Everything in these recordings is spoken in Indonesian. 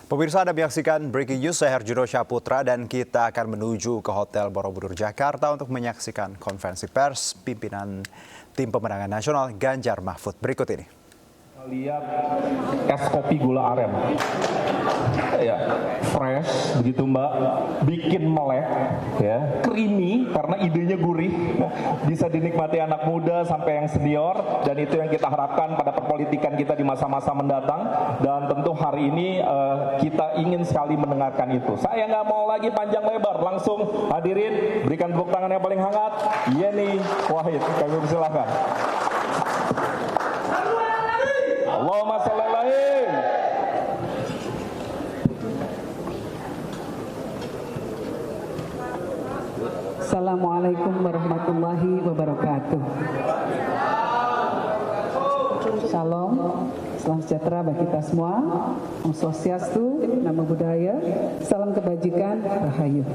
Pemirsa, Anda menyaksikan Breaking News, saya Herjuno Syaputra dan kita akan menuju ke Hotel Borobudur, Jakarta untuk menyaksikan konferensi pers pimpinan tim pemenangan nasional Ganjar Mahfud berikut ini. Lihat es kopi gula aren, ya fresh begitu Mbak, bikin melek, ya creamy karena idenya gurih, bisa dinikmati anak muda sampai yang senior dan itu yang kita harapkan pada perpolitikan kita di masa-masa mendatang dan tentu hari ini kita ingin sekali mendengarkan itu. Saya nggak mau lagi panjang lebar, langsung hadirin berikan tepuk tangan yang paling hangat, Yeni Wahid, kami persilahkan. Allahumma sholli alaihi. Assalamualaikum warahmatullahi wabarakatuh. Shalom, salam sejahtera bagi kita semua. Om Swastiastu, Namo Buddhaya, salam kebajikan, Rahayu.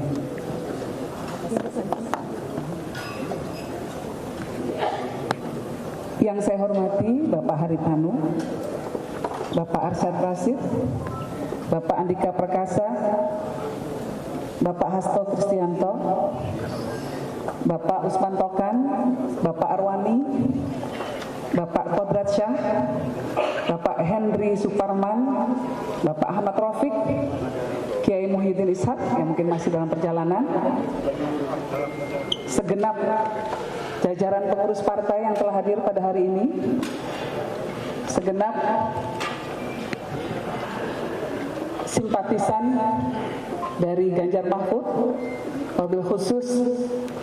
Yang saya hormati Bapak Haritanu, Bapak Arsyad Rashid, Bapak Andika Perkasa, Bapak Hasto Kristianto, Bapak Usman Tokan, Bapak Arwani, Bapak Kodrat Syah, Bapak Henry Suparman, Bapak Ahmad Rafiq, Kiai Muhyiddin Ishak yang mungkin masih dalam perjalanan, segenap jajaran pengurus partai yang telah hadir pada hari ini, segenap simpatisan dari Ganjar Mahfud, wabil khusus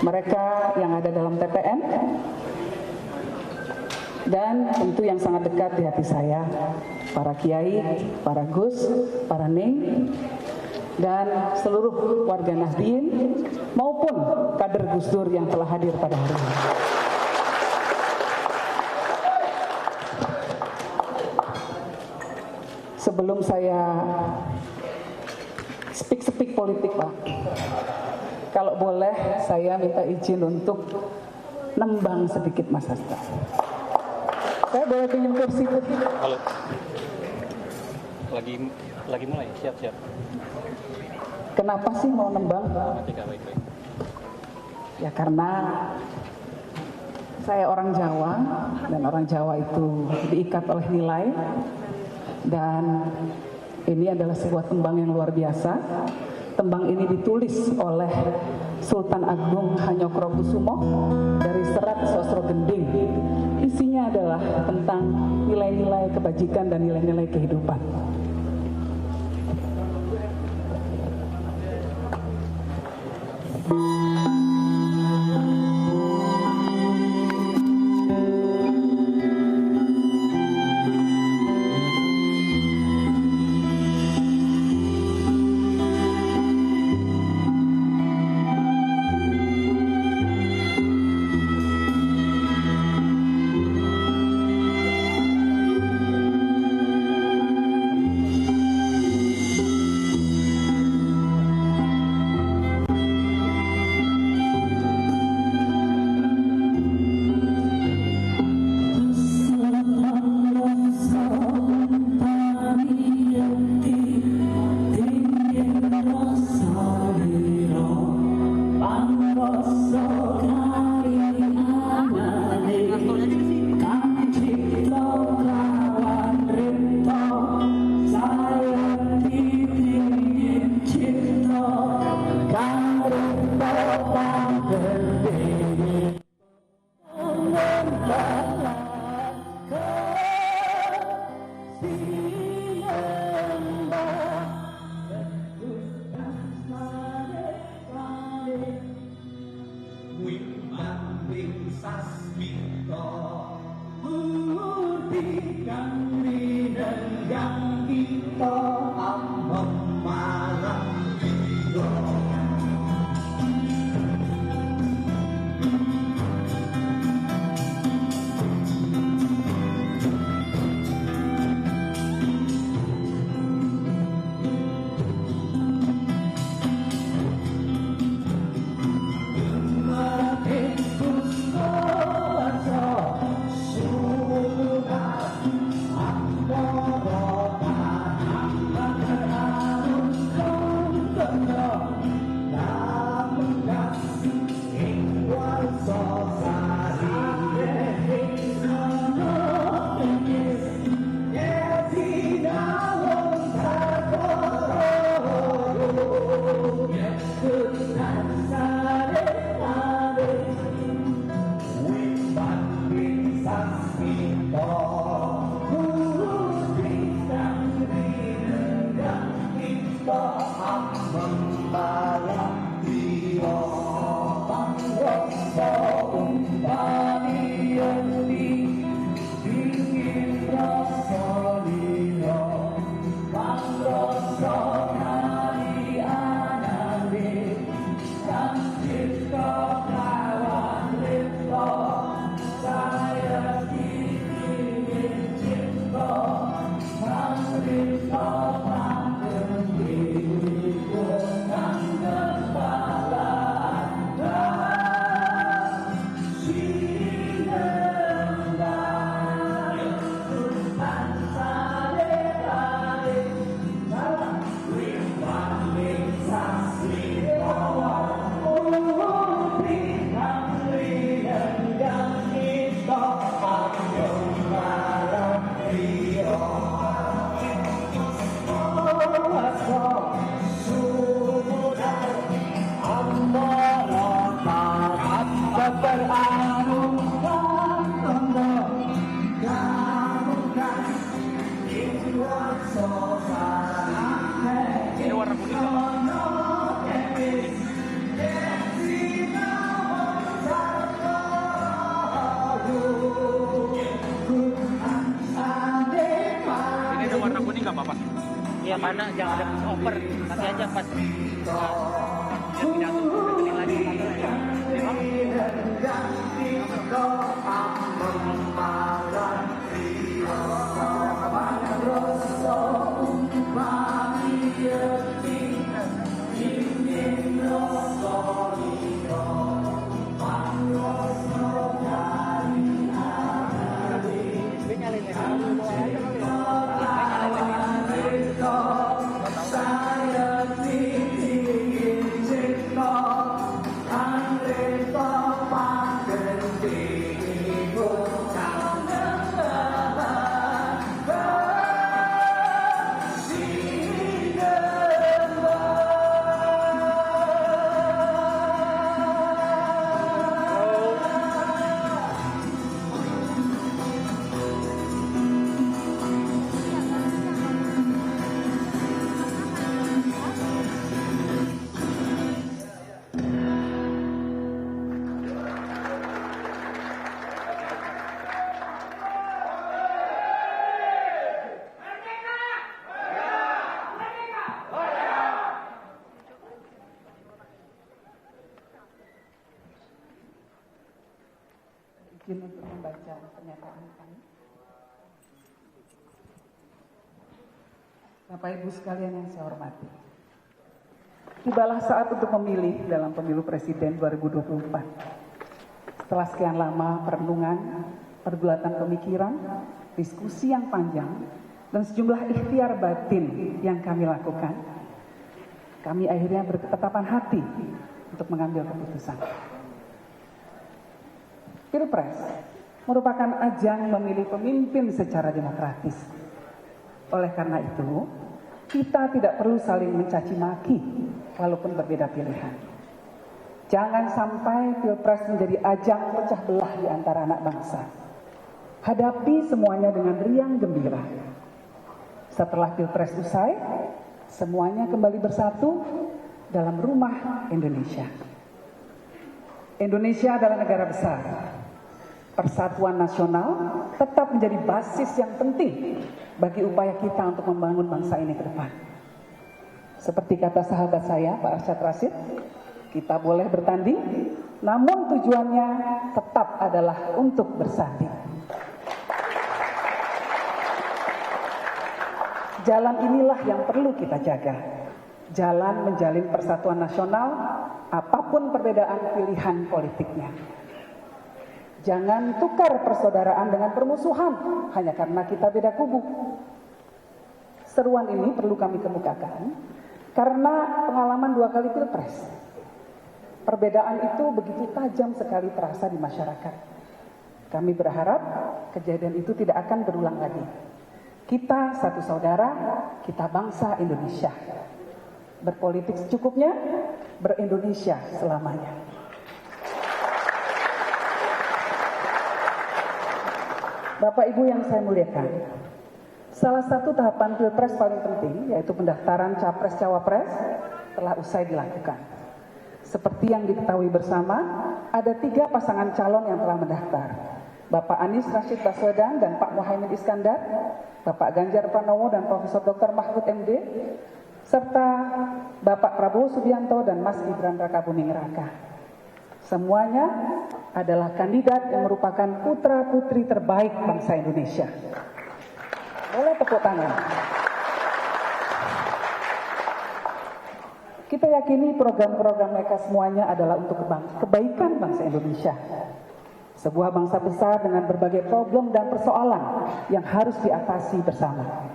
mereka yang ada dalam TPN, dan tentu yang sangat dekat di hati saya, para kiai, para gus, para ning, dan seluruh warga Nahdien maupun kader Gus Dur yang telah hadir pada hari ini. Sebelum saya speak politik, Pak, kalau boleh saya minta izin untuk nembang sedikit Mas Hasto. Saya boleh pinjam kursi? Halo. Lagi mulai, siap. Kenapa sih mau nembang? Baik. Ya karena saya orang Jawa dan orang Jawa itu diikat oleh nilai dan ini adalah sebuah tembang yang luar biasa. Tembang ini ditulis oleh Sultan Agung Hanyokrokusumo dari Serat Sosro Gending. Isinya adalah tentang nilai-nilai kebajikan dan nilai-nilai kehidupan. nggak apa-apa? Iya, mana jangan ada over, nanti aja pas dia pidato keling lagi. Izin untuk membaca pernyataan kami. Bapak Ibu sekalian yang saya hormati, tibalah saat untuk memilih dalam pemilu presiden 2024. Setelah sekian lama perenungan, pergulatan pemikiran, diskusi yang panjang, dan sejumlah ikhtiar batin yang kami lakukan, kami akhirnya berketetapan hati untuk mengambil keputusan. Pilpres merupakan ajang memilih pemimpin secara demokratis. Oleh karena itu, kita tidak perlu saling mencaci maki walaupun berbeda pilihan. Jangan sampai Pilpres menjadi ajang pecah belah di antara anak bangsa. Hadapi semuanya dengan riang gembira. Setelah Pilpres usai, semuanya kembali bersatu dalam rumah Indonesia. Indonesia adalah negara besar. Persatuan nasional tetap menjadi basis yang penting bagi upaya kita untuk membangun bangsa ini ke depan. Seperti kata sahabat saya, Pak Arsyad Rashid, kita boleh bertanding, namun tujuannya tetap adalah untuk bersanding. Jalan inilah yang perlu kita jaga. Jalan menjalin persatuan nasional, apapun perbedaan pilihan politiknya. Jangan tukar persaudaraan dengan permusuhan hanya karena kita beda kubu. Seruan ini perlu kami kemukakan karena pengalaman 2 kali Pilpres. Perbedaan itu begitu tajam sekali terasa di masyarakat. Kami berharap kejadian itu tidak akan berulang lagi. Kita satu saudara, kita bangsa Indonesia. Berpolitik secukupnya, ber-Indonesia selamanya. Bapak Ibu yang saya muliakan, salah satu tahapan Pilpres paling penting yaitu pendaftaran Capres-Cawapres telah usai dilakukan. Seperti yang diketahui bersama, ada 3 pasangan calon yang telah mendaftar. Bapak Anies Rashid Baswedan dan Pak Muhaimin Iskandar, Bapak Ganjar Pranowo dan Profesor Dr. Mahfud MD, serta Bapak Prabowo Subianto dan Mas Gibran Rakabuming Raka. Semuanya adalah kandidat yang merupakan putra-putri terbaik bangsa Indonesia. Boleh tepuk tangan. Kita yakini program-program mereka semuanya adalah untuk kebaikan bangsa Indonesia. Sebuah bangsa besar dengan berbagai problem dan persoalan yang harus diatasi bersama.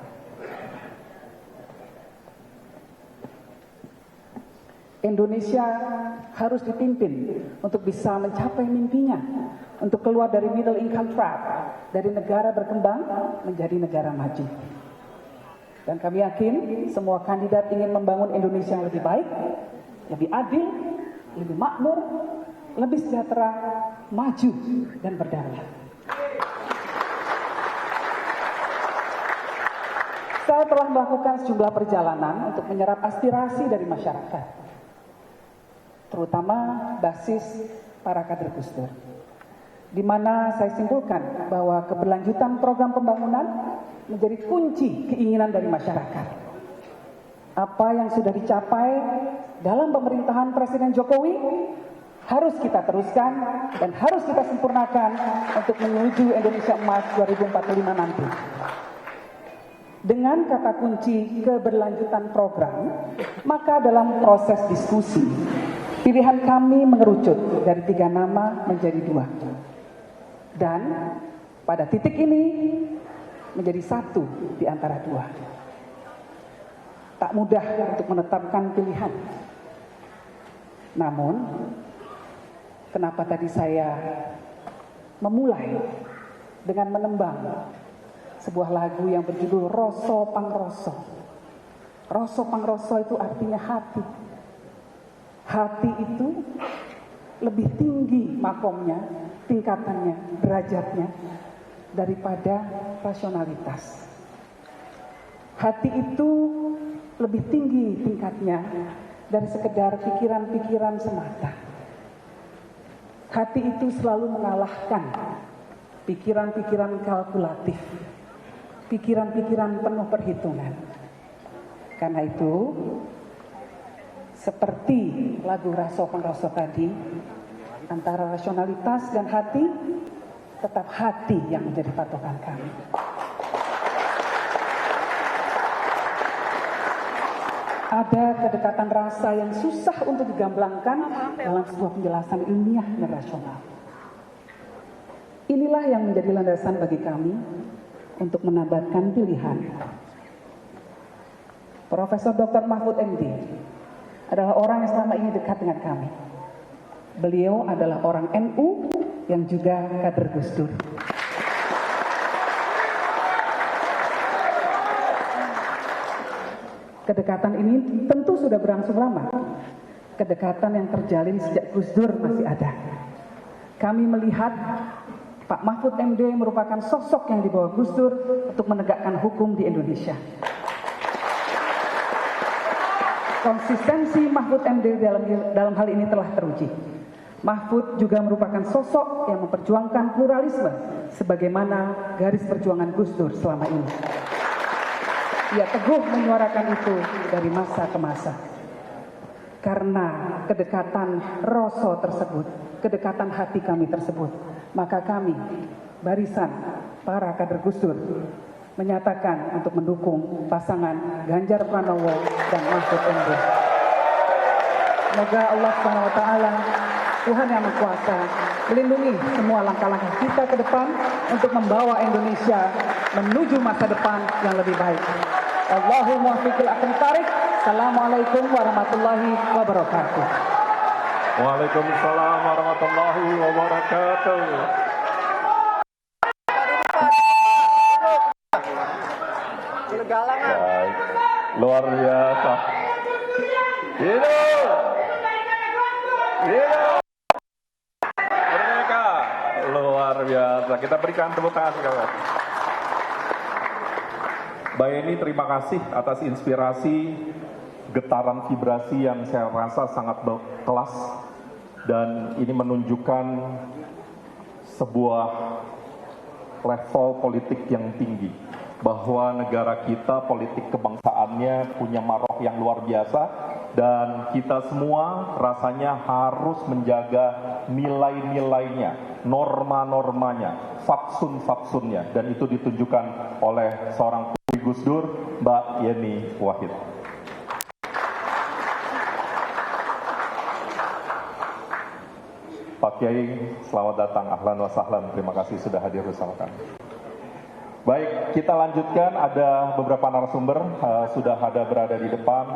Indonesia harus dipimpin untuk bisa mencapai mimpinya, untuk keluar dari middle income trap, dari negara berkembang menjadi negara maju. Dan kami yakin semua kandidat ingin membangun Indonesia yang lebih baik, lebih adil, lebih makmur, lebih sejahtera, maju, dan berdaulat. Saya telah melakukan sejumlah perjalanan untuk menyerap aspirasi dari masyarakat, terutama basis para kader Gus Dur, di mana saya simpulkan bahwa keberlanjutan program pembangunan menjadi kunci keinginan dari masyarakat. Apa yang sudah dicapai dalam pemerintahan Presiden Jokowi harus kita teruskan dan harus kita sempurnakan untuk menuju Indonesia Emas 2045 nanti. Dengan kata kunci keberlanjutan program, maka dalam proses diskusi, pilihan kami mengerucut dari 3 nama menjadi 2. Dan pada titik ini menjadi 1 di antara 2. Tak mudah untuk menetapkan pilihan. Namun, kenapa tadi saya memulai dengan menembang sebuah lagu yang berjudul Roso Pangroso. Roso Pangroso itu artinya hati. Hati itu lebih tinggi makomnya, tingkatannya, derajatnya daripada rasionalitas. Hati itu lebih tinggi tingkatnya dari sekedar pikiran-pikiran semata. Hati itu selalu mengalahkan pikiran-pikiran kalkulatif, pikiran-pikiran penuh perhitungan. Karena itu, seperti lagu Roso Pangroso tadi, antara rasionalitas dan hati, tetap hati yang menjadi patokan kami. Ada kedekatan rasa yang susah untuk digamblangkan dalam sebuah penjelasan ilmiah dan rasional. Inilah yang menjadi landasan bagi kami untuk menabatkan pilihan. Profesor Dr. Mahfud MD adalah orang yang selama ini dekat dengan kami. Beliau adalah orang NU yang juga kader Gus Dur. Kedekatan ini tentu sudah berlangsung lama. Kedekatan yang terjalin sejak Gus Dur masih ada. Kami melihat Pak Mahfud MD merupakan sosok yang dibawa Gus Dur untuk menegakkan hukum di Indonesia. Konsistensi Mahfud MD dalam hal ini telah teruji. Mahfud juga merupakan sosok yang memperjuangkan pluralisme sebagaimana garis perjuangan Gus Dur selama ini. Ia teguh menyuarakan itu dari masa ke masa. Karena kedekatan Roso tersebut, kedekatan hati kami tersebut, maka kami, barisan para kader Gus Dur, menyatakan untuk mendukung pasangan Ganjar Pranowo dan Mahfud MD. Semoga Allah SWT, Tuhan yang Maha Kuasa, melindungi semua langkah-langkah kita ke depan untuk membawa Indonesia menuju masa depan yang lebih baik. Allahumma fiqil akan tarik. Assalamualaikum warahmatullahi wabarakatuh. Waalaikumsalam warahmatullahi wabarakatuh. Baik. Luar biasa. Hidup! Hidup! Merdeka! Luar biasa. Kita berikan tepuk tangan sekali lagi. Mbak Yeni, terima kasih atas inspirasi, getaran vibrasi yang saya rasa sangat kelas, dan ini menunjukkan sebuah level politik yang tinggi, bahwa negara kita politik kebangsaannya punya maroh yang luar biasa, dan kita semua rasanya harus menjaga nilai-nilainya, norma-normanya, fatsun-fatsunnya, dan itu ditunjukkan oleh seorang Gus Dur, Mbak Yeni Wahid. Pak Kiai, selamat datang, ahlan wa sahlan, terima kasih sudah hadir bersama kami. Baik, kita lanjutkan, ada beberapa narasumber sudah ada berada di depan.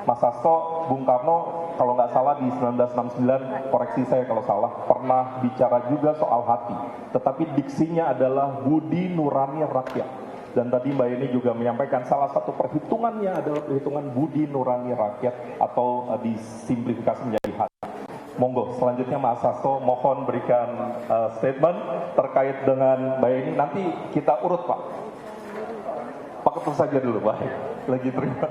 Mas Hasto, Bung Karno, kalau nggak salah di 1969, koreksi saya kalau salah, pernah bicara juga soal hati, tetapi diksinya adalah budi nurani rakyat. Dan tadi Mbak Yeni juga menyampaikan salah satu perhitungannya adalah perhitungan budi nurani rakyat, atau disimplifikasi menjadi hati. Monggo, selanjutnya Mas Hasto mohon berikan statement terkait dengan Mbak Yeni. Nanti kita urut Pak. Pak Ketua saja dulu, baik. Lagi terima.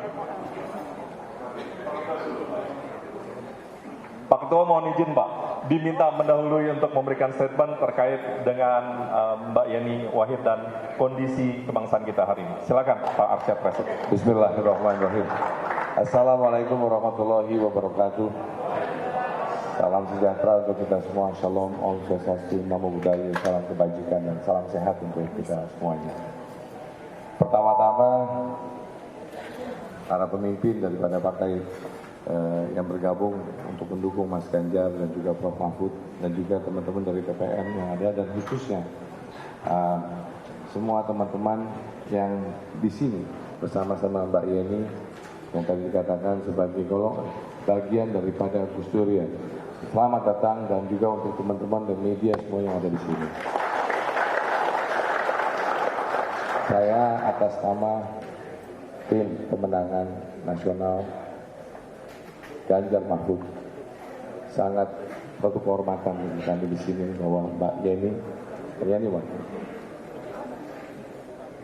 Pak Ketua mohon izin Pak, diminta mendahului untuk memberikan statement terkait dengan Mbak Yeni Wahid dan kondisi kebangsaan kita hari ini. Silakan Pak Arsyad Presiden. Bismillahirrahmanirrahim. Assalamualaikum warahmatullahi wabarakatuh. Salam sejahtera untuk kita semua. Shalom, Om Swastiastu, Namo Buddhaya, salam kebajikan dan salam sehat untuk kita semuanya. Pertama-tama, para pemimpin daripada partai yang bergabung untuk mendukung Mas Ganjar dan juga Prof. Mahfud dan juga teman-teman dari TPN yang ada dan khususnya semua teman-teman yang di sini bersama-sama Mbak Yeni yang tadi dikatakan sebagai bagian daripada Gus Durian. Selamat datang dan juga untuk teman-teman dan media semua yang ada di sini. Saya atas nama tim pemenangan nasional Ganjar Mahfud sangat suatu kehormatan bagi kami di sini bahwa Mbak Yeni Wahid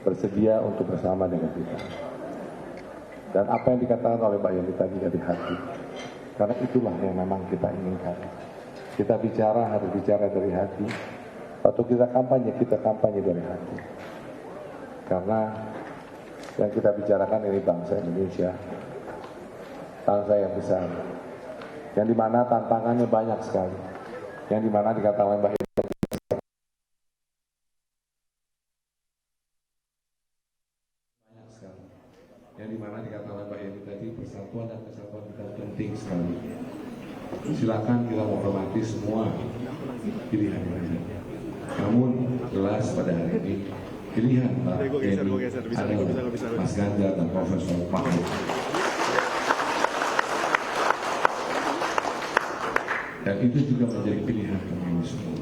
bersedia untuk bersama dengan kita. Dan apa yang dikatakan oleh Mbak Yeni tadi dari hati, karena itulah yang memang kita inginkan. Kita bicara harus bicara dari hati. Waktu kita kampanye dari hati. Karena yang kita bicarakan ini bangsa Indonesia, bangsa yang besar, yang dimana tantangannya banyak sekali, yang dimana dikatakan oleh Mbak Yeni banyak sekali, yang dimana dikatakan oleh Mbak Yeni tadi persatuan dan kesatuan kita penting sekali. Silakan kita menghormati semua pilihan mereka. Namun jelas pada hari ini pilihan Mbak Yeni adalah Mas Ganjar dan Profesor Mahfud. Dan itu juga menjadi pilihan kami semua.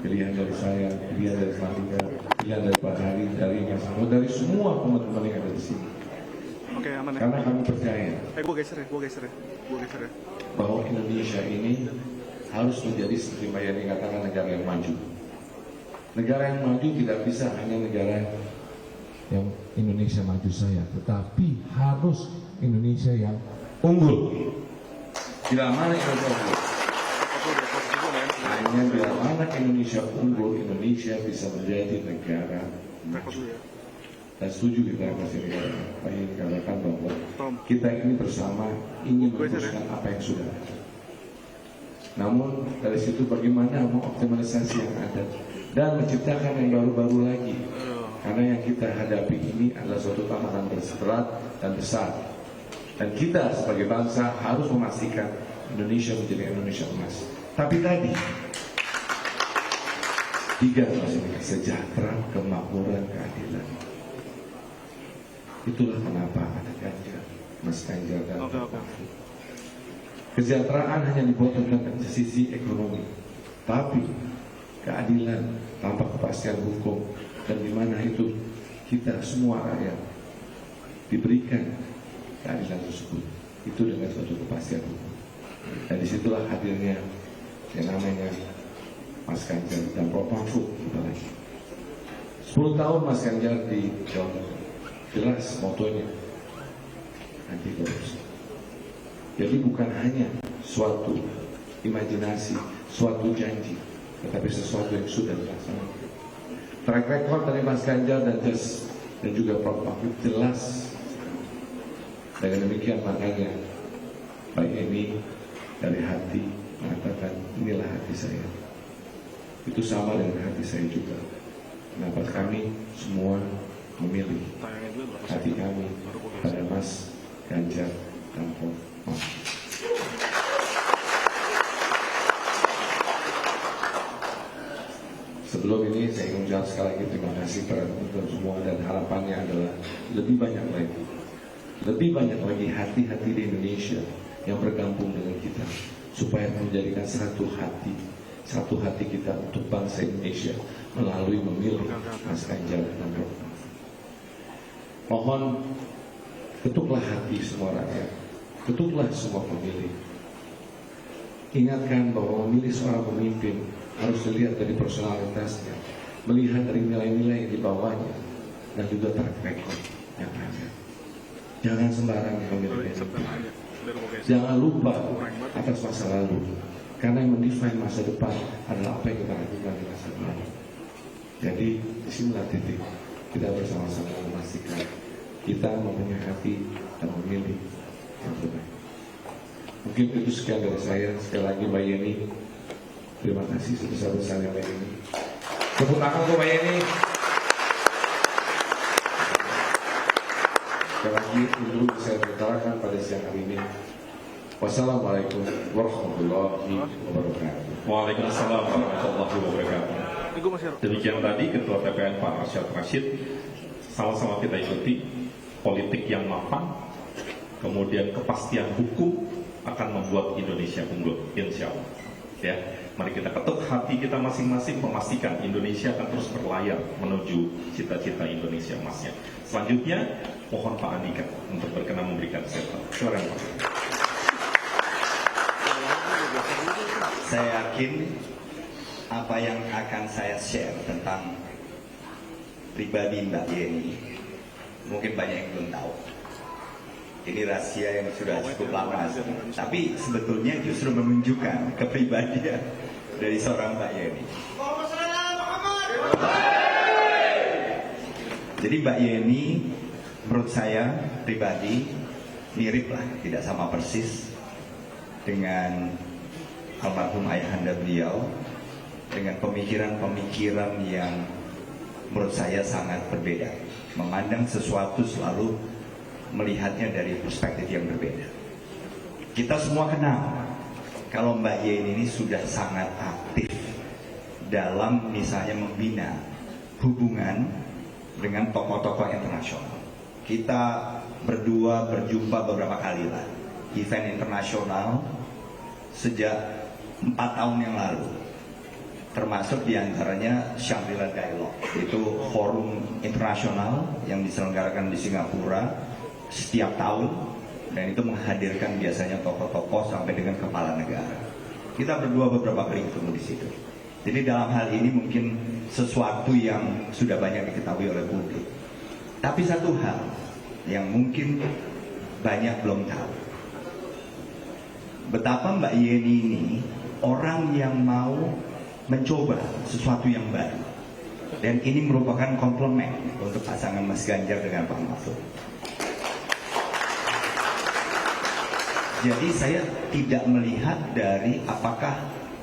Pilihan dari saya, pilihan dari Salika, pilihan dari Pak Hari, dari Mas Mahfud, dari semua teman-teman yang ada di sini. Oke, aman ya. Karena kami percaya Gue geser ya. bahwa Indonesia ini harus menjadi seperti Mbak Yeni katakan negara yang maju. Negara yang maju tidak bisa hanya negara yang Indonesia maju saya, tetapi harus Indonesia yang unggul. Bila mana Indonesia unggul? Hanya bila mana Indonesia unggul, Indonesia bisa menjadi negara maju. Dan setuju kita kasih negara. Pak Yeni katakan bahwa kita ini bersama ingin meneruskan apa yang sudah ada. Namun dari situ bagaimana mengoptimalisasi yang ada dan menciptakan yang baru-baru lagi. Karena yang kita hadapi ini adalah suatu tantangan berat dan besar. Dan kita sebagai bangsa harus memastikan Indonesia menjadi Indonesia emas. Tapi tadi 3 maksudnya sejahtera, kemakmuran, keadilan. Itulah kenapa ada Ganjar, Mas Ganjar dan Mahfud. Kesejahteraan hanya dibutuhkan dari sisi ekonomi, tapi keadilan tanpa kepastian hukum dan di mana itu kita semua rakyat diberikan keadilan tersebut itu dengan suatu kepastian hukum. Dan disitulah hadirnya yang namanya Mas Ganjar dan Prof. Mahfud. 10 tahun Mas Ganjar di Jawa Tengah, jelas motonya anti korupsi. Jadi bukan hanya suatu imajinasi, suatu janji, tetapi sesuatu yang sudah dilaksanakan. Track record dari Mas Ganjar dan juga Prof. Mahfud jelas. Dengan demikian makanya Pak Yeni dari hati mengatakan inilah hati saya. Itu sama dengan hati saya juga. Kenapa kami semua memilih hati kami pada Mas Ganjar dan Prof. Mahfud. Sebelum ini saya ingin mengucapkan sekali lagi terima kasih kepada teman-teman semua dan harapannya adalah lebih banyak lagi hati-hati di Indonesia yang bergabung dengan kita supaya menjadikan satu hati kita untuk bangsa Indonesia melalui memilih Mas Ganjar dan Prof. Mohon ketuklah hati semua rakyat, ketuklah semua pemilih. Ingatkan bahwa memilih seorang pemimpin harus dilihat dari personalitasnya, melihat dari nilai-nilai yang dibawanya, dan juga track record yang ada. Jangan sembarangan memilih pemimpin. Jangan lupa atas masa lalu. Karena yang mendefine masa depan adalah apa yang kita lakukan di masa depan. Jadi disinilah titik kita bersama-sama memastikan kita mempunyai hati dan memilih yang terbaik. Mungkin itu sekian dari saya. Sekali lagi Mbak Yeni, terima kasih sebesar-besarnya Mbak Yeni. Tepuk tangan untuk Mbak Yeni. Sekali lagi dulu saya berkatakan pada siang hari ini. Wassalamualaikum warahmatullahi wabarakatuh. Waalaikumsalam warahmatullahi wabarakatuh. Demikian tadi Ketua TPN Pak Arsyad Rashid. Sama-sama kita ikuti politik yang mapan, kemudian kepastian hukum akan membuat Indonesia unggul, insya Allah. Ya, mari kita ketuk hati kita masing-masing memastikan Indonesia akan terus berlayar menuju cita-cita Indonesia emasnya. Selanjutnya, mohon Pak Andika untuk berkenan memberikan statement. Silakan Pak. Saya yakin apa yang akan saya share tentang pribadi Mbak Yeni mungkin banyak yang belum tahu. Ini rahasia yang sudah cukup lama, tapi sebetulnya justru menunjukkan kepribadian dari seorang Mbak Yeni. Jadi Mbak Yeni menurut saya pribadi mirip lah, tidak sama persis dengan almarhum ayahanda beliau, dengan pemikiran-pemikiran yang menurut saya sangat berbeda. Memandang sesuatu selalu melihatnya dari perspektif yang berbeda. Kita semua kenal kalau Mbak Yeni ini sudah sangat aktif dalam misalnya membina hubungan dengan tokoh-tokoh internasional. Kita berdua berjumpa beberapa kali lah, event internasional sejak 4 tahun yang lalu, termasuk diantaranya Shangri-La Dialogue. Itu forum internasional yang diselenggarakan di Singapura setiap tahun, dan itu menghadirkan biasanya tokoh-tokoh sampai dengan kepala negara. Kita berdua beberapa kali ketemu di situ. Jadi dalam hal ini mungkin sesuatu yang sudah banyak diketahui oleh publik. Tapi satu hal yang mungkin banyak belum tahu, betapa Mbak Yeni ini orang yang mau mencoba sesuatu yang baru. Dan ini merupakan komplement untuk pasangan Mas Ganjar dengan Pak Mahfud. Jadi saya tidak melihat dari apakah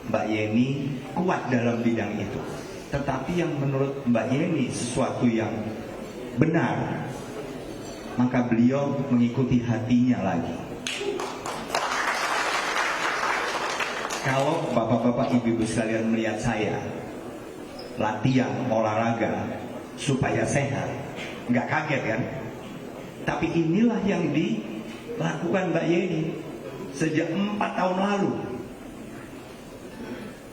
Mbak Yeni kuat dalam bidang itu, tetapi yang menurut Mbak Yeni sesuatu yang benar, maka beliau mengikuti hatinya lagi. Kalau bapak-bapak, ibu-ibu sekalian melihat saya latihan olahraga supaya sehat, nggak kaget kan? Tapi inilah yang dilakukan Mbak Yeni sejak 4 tahun lalu.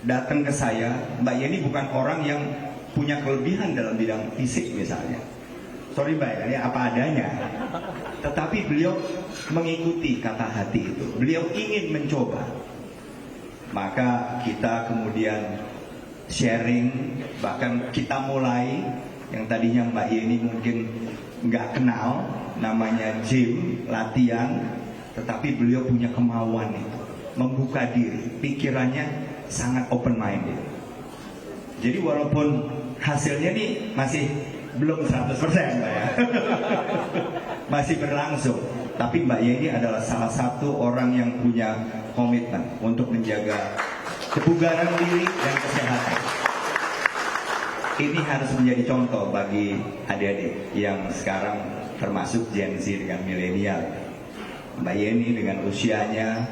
Datang ke saya, Mbak Yeni bukan orang yang punya kelebihan dalam bidang fisik misalnya. Sorry Mbak, ini apa adanya. Tetapi beliau mengikuti kata hati itu. Beliau ingin mencoba. Maka kita kemudian sharing, bahkan kita mulai yang tadinya Mbak Yeni mungkin nggak kenal, namanya gym, latihan, tetapi beliau punya kemauan itu, membuka diri, pikirannya sangat open minded. Jadi walaupun hasilnya nih masih belum 100% Mbak ya, masih berlangsung, tapi Mbak Yeni adalah salah satu orang yang punya komitmen untuk menjaga kebugaran diri dan kesehatan. Ini harus menjadi contoh bagi adik-adik yang sekarang termasuk Gen Z dengan milenial. Mbak Yeni dengan usianya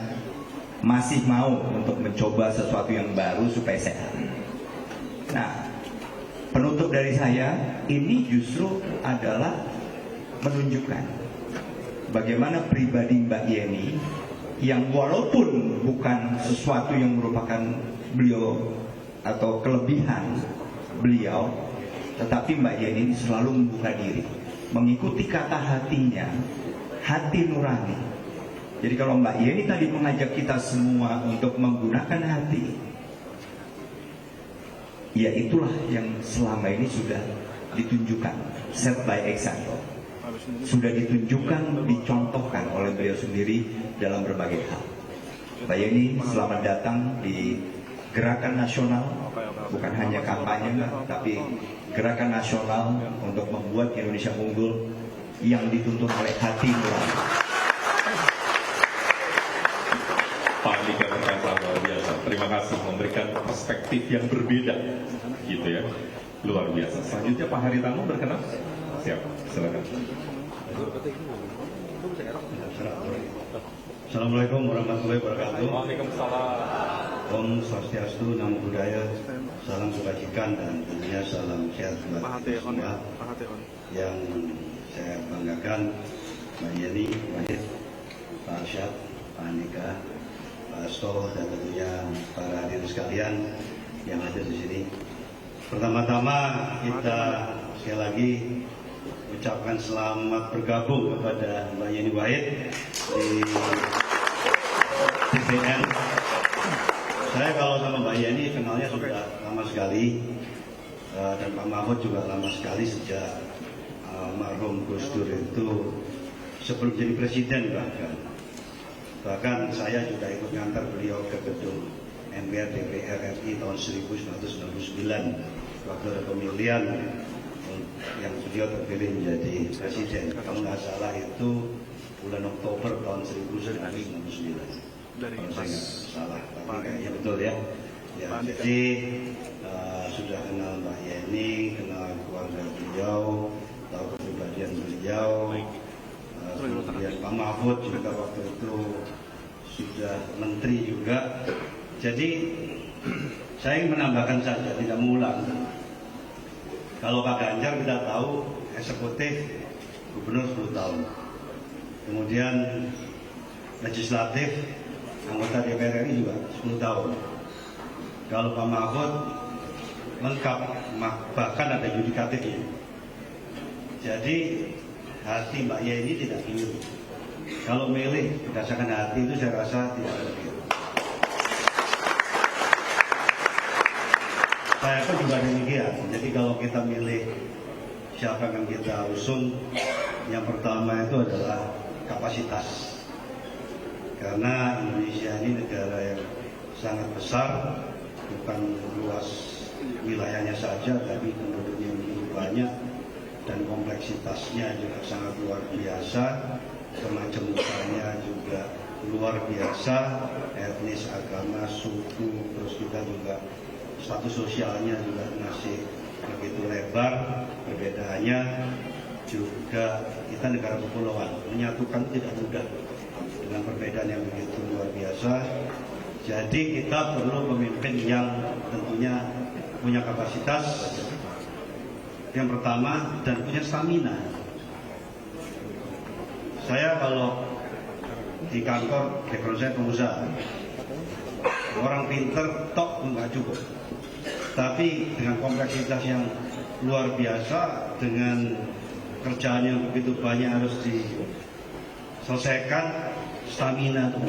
masih mau untuk mencoba sesuatu yang baru supaya sehat. Nah, penutup dari saya ini justru adalah menunjukkan bagaimana pribadi Mbak Yeni yang walaupun bukan sesuatu yang merupakan beliau atau kelebihan beliau, tetapi Mbak Yeni selalu membuka diri, mengikuti kata hatinya, hati nurani. Jadi kalau Mbak Yeni tadi mengajak kita semua untuk menggunakan hati, ya itulah yang selama ini sudah ditunjukkan, set by example, sudah ditunjukkan, dicontohkan oleh beliau sendiri dalam berbagai hal. Mbak Yeni, selamat datang di gerakan nasional, bukan hanya kampanye, tapi gerakan nasional untuk membuat Indonesia unggul yang dituntun oleh hati nurani. Pak Andika berkata luar biasa. Terima kasih memberikan perspektif yang berbeda, gitu ya, luar biasa. Selanjutnya Pak Haritanu berkenan. Siap, silakan. Assalamualaikum warahmatullahi wabarakatuh. Waalaikumsalam. Om Swastiastu, Namo Buddhaya, salam kebajikan dan tentunya salam sehat buat kita semua. Yang saya banggakan Mbak Yeni, Wahid, Pak Arsyad, Pak Andika, Pak Asto, dan tentunya para hadirin sekalian yang hadir di sini. Pertama-tama kita sekali lagi ucapkan selamat bergabung kepada Mbak Yeni Wahid di TPN. Saya kalau sama Mbak Yeni kenalnya sudah lama sekali, dan Pak Mahfud juga lama sekali sejak almarhum Gus Dur itu sebelum jadi presiden bahkan saya juga ikut ngantar beliau ke gedung MPR DPR RI tahun 1999 waktu ada pemilihan yang beliau terpilih menjadi presiden. Kalau nggak salah itu bulan Oktober tahun 1999. Kalau saya nggak salah, tapi kayaknya betul ya. Ya, jadi sudah kenal Mbak Yeni, kenal keluarga beliau, tahu kepribadian beliau. Kemudian Pak Mahfud juga waktu itu sudah menteri juga. Jadi saya ingin menambahkan saja, tidak mengulang. Kalau Pak Ganjar kita tahu eksekutif gubernur 10 tahun. Kemudian legislatif anggota DPR RI juga 10 tahun. Kalau Pak Mahfud lengkap, bahkan ada yudikatifnya. Jadi hati Mbak Yeni tidak keliru. Kalau milih berdasarkan hati itu saya rasa tidak ada keliru. Saya pun juga demikian. Jadi kalau kita milih siapa yang kita usung, yang pertama itu adalah kapasitas. Karena Indonesia ini negara yang sangat besar, bukan luas wilayahnya saja, tapi penduduknya begitu banyak dan kompleksitasnya juga sangat luar biasa, kemajemukannya juga luar biasa, etnis, agama, suku, terus juga status sosialnya juga masih begitu lebar. Perbedaannya juga kita negara kepulauan, menyatukan tidak mudah dengan perbedaan yang begitu luar biasa. Jadi kita perlu pemimpin yang tentunya punya kapasitas yang pertama dan punya stamina. Saya kalau di kantor, background saya pengusaha, orang pinter tok nggak cukup, tapi dengan kompleksitas yang luar biasa, dengan kerjaan yang begitu banyak harus diselesaikan, stamina itu.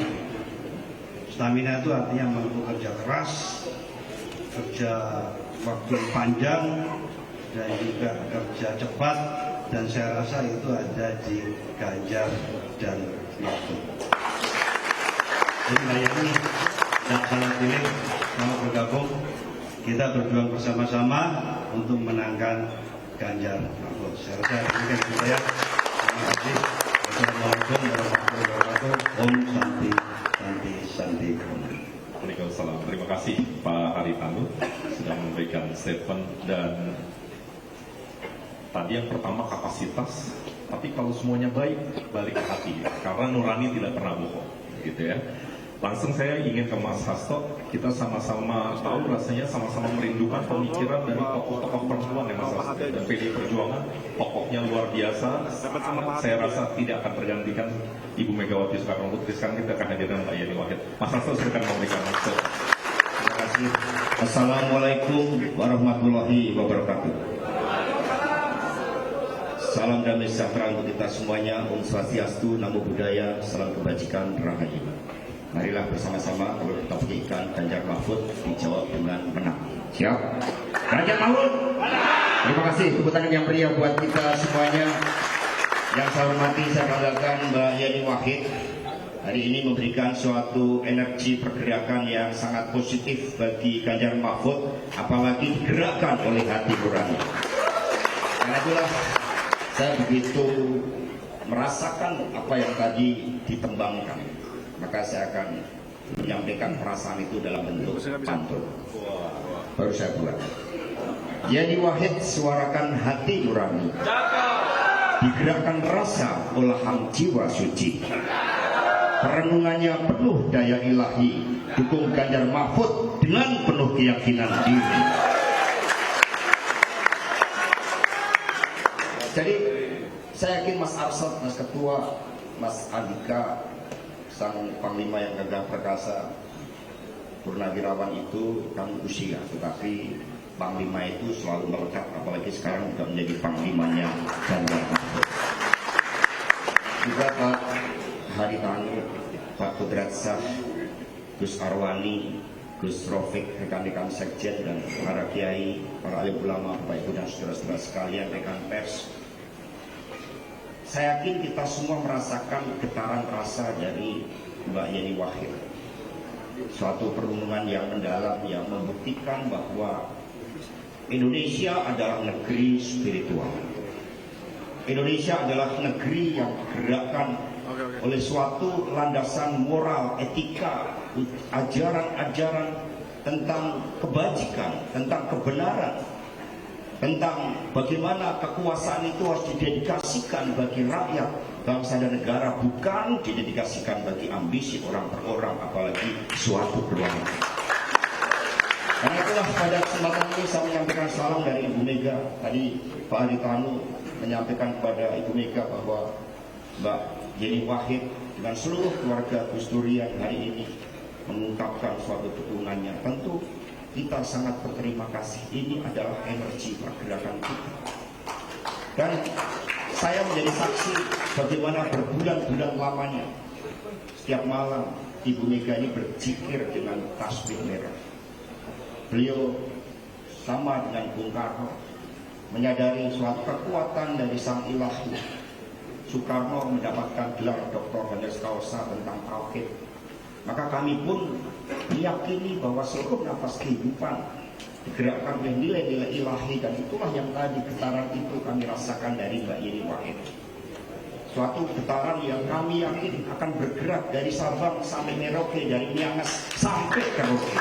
Stamina itu artinya mampu kerja keras, kerja waktu panjang, dan juga kerja cepat, dan saya rasa itu ada di Ganjar dan Mahfud. Jadi Mbak Yeni tidak salah pilih, mau bergabung, kita berjuang bersama-sama untuk menangkan Ganjar Mahfud. Saya rasa demikian saya. Terima kasih. Assalamualaikum warahmatullahi wabarakatuh. Om Santi Santi Santi. Waalaikumsalam. Terima kasih Pak Haritanu sudah memberikan statement. Dan tadi yang pertama kapasitas, tapi kalau semuanya baik balik ke hati, karena nurani tidak pernah bohong, gitu ya. Langsung saya ingin ke Mas Hasto, kita sama-sama tahu rasanya sama-sama merindukan pemikiran dari tokoh-tokoh perempuan ya Mas Hasto, dan PDI Perjuangan tokohnya luar biasa. Saya rasa tidak akan tergantikan Ibu Megawati Soekarno Putri. Sekarang kita akan hadirkan Mbak Yeni Wahid. Mas Hasto silakan memberikan maksud. Terima kasih. Assalamualaikum warahmatullahi wabarakatuh. Salam damai sejahtera untuk kita semuanya. Om Swastiastu, Namo Buddhaya, salam kebajikan, rahayu. Marilah bersama-sama kalau kita berikan Ganjar Mahfud dijawab dengan menang. Siap? Ganjar Mahfud. Terima kasih, tepuk tangan yang meriah buat kita semuanya. Yang saya hormati, saya banggakan Mbak Yeni Wahid, hari ini memberikan suatu energi pergerakan yang sangat positif bagi Ganjar Mahfud, apalagi digerakkan oleh hati nurani. Karena itulah saya begitu merasakan apa yang tadi ditembangkan, maka saya akan menyampaikan perasaan itu dalam bentuk pantun. Baru saya buat. Yeni Wahid suarakan hati nurani, digerakkan rasa olahan jiwa suci. Perenungannya penuh daya ilahi, dukung Ganjar Mahfud dengan penuh keyakinan diri. Jadi saya yakin Mas Arsyad, Mas Ketua, Mas Andika, sang Panglima yang gagah perkasa, purnawirawan itu kan usia, tetapi Panglima itu selalu melekat, apalagi sekarang juga menjadi Panglimanya Ganjar Mahfud. Juga Pak Haritanu, Pak Kudratsah, Gus Arwani, Gus Rofik, rekan-rekan sekjen dan para kiai, para alim ulama, Bapak Ibu dan saudara-saudara sekalian, rekan pers. Saya yakin kita semua merasakan getaran rasa dari Mbak Yeni Wahid. Suatu perenungan yang mendalam yang membuktikan bahwa Indonesia adalah negeri spiritual. Indonesia adalah negeri yang digerakkan oleh suatu landasan moral, etika, ajaran-ajaran tentang kebajikan, tentang kebenaran, tentang bagaimana kekuasaan itu harus didedikasikan bagi rakyat, bangsa dan negara, bukan didedikasikan bagi ambisi orang per orang, apalagi suatu keluarga. Karena itulah pada kesempatan ini saya menyampaikan salam dari Ibu Mega. Tadi Pak Haritanu menyampaikan kepada Ibu Mega bahwa Mbak Yeni Wahid dengan seluruh keluarga Gus Durian hari ini mengungkapkan suatu dukungannya. Tentu kita sangat berterima kasih. Ini adalah energi pergerakan kita. Dan saya menjadi saksi bagaimana berbulan-bulan lamanya setiap malam Ibu Mega ini berzikir dengan tasbih merah. Beliau sama dengan Bung Karno menyadari suatu kekuatan dari sang ilahi. Soekarno mendapatkan gelar Dr. Honoris Causa tentang tauhid. Maka kami pun meyakini bahwa seluruh nafas kehidupan digerakkan oleh nilai-nilai ilahi, dan itulah yang tadi getaran itu kami rasakan dari Mbak Yeni Wahid. Suatu getaran yang kami yakin akan bergerak dari Sabang sampai Merauke, dari Miangas sampai ke Merauke.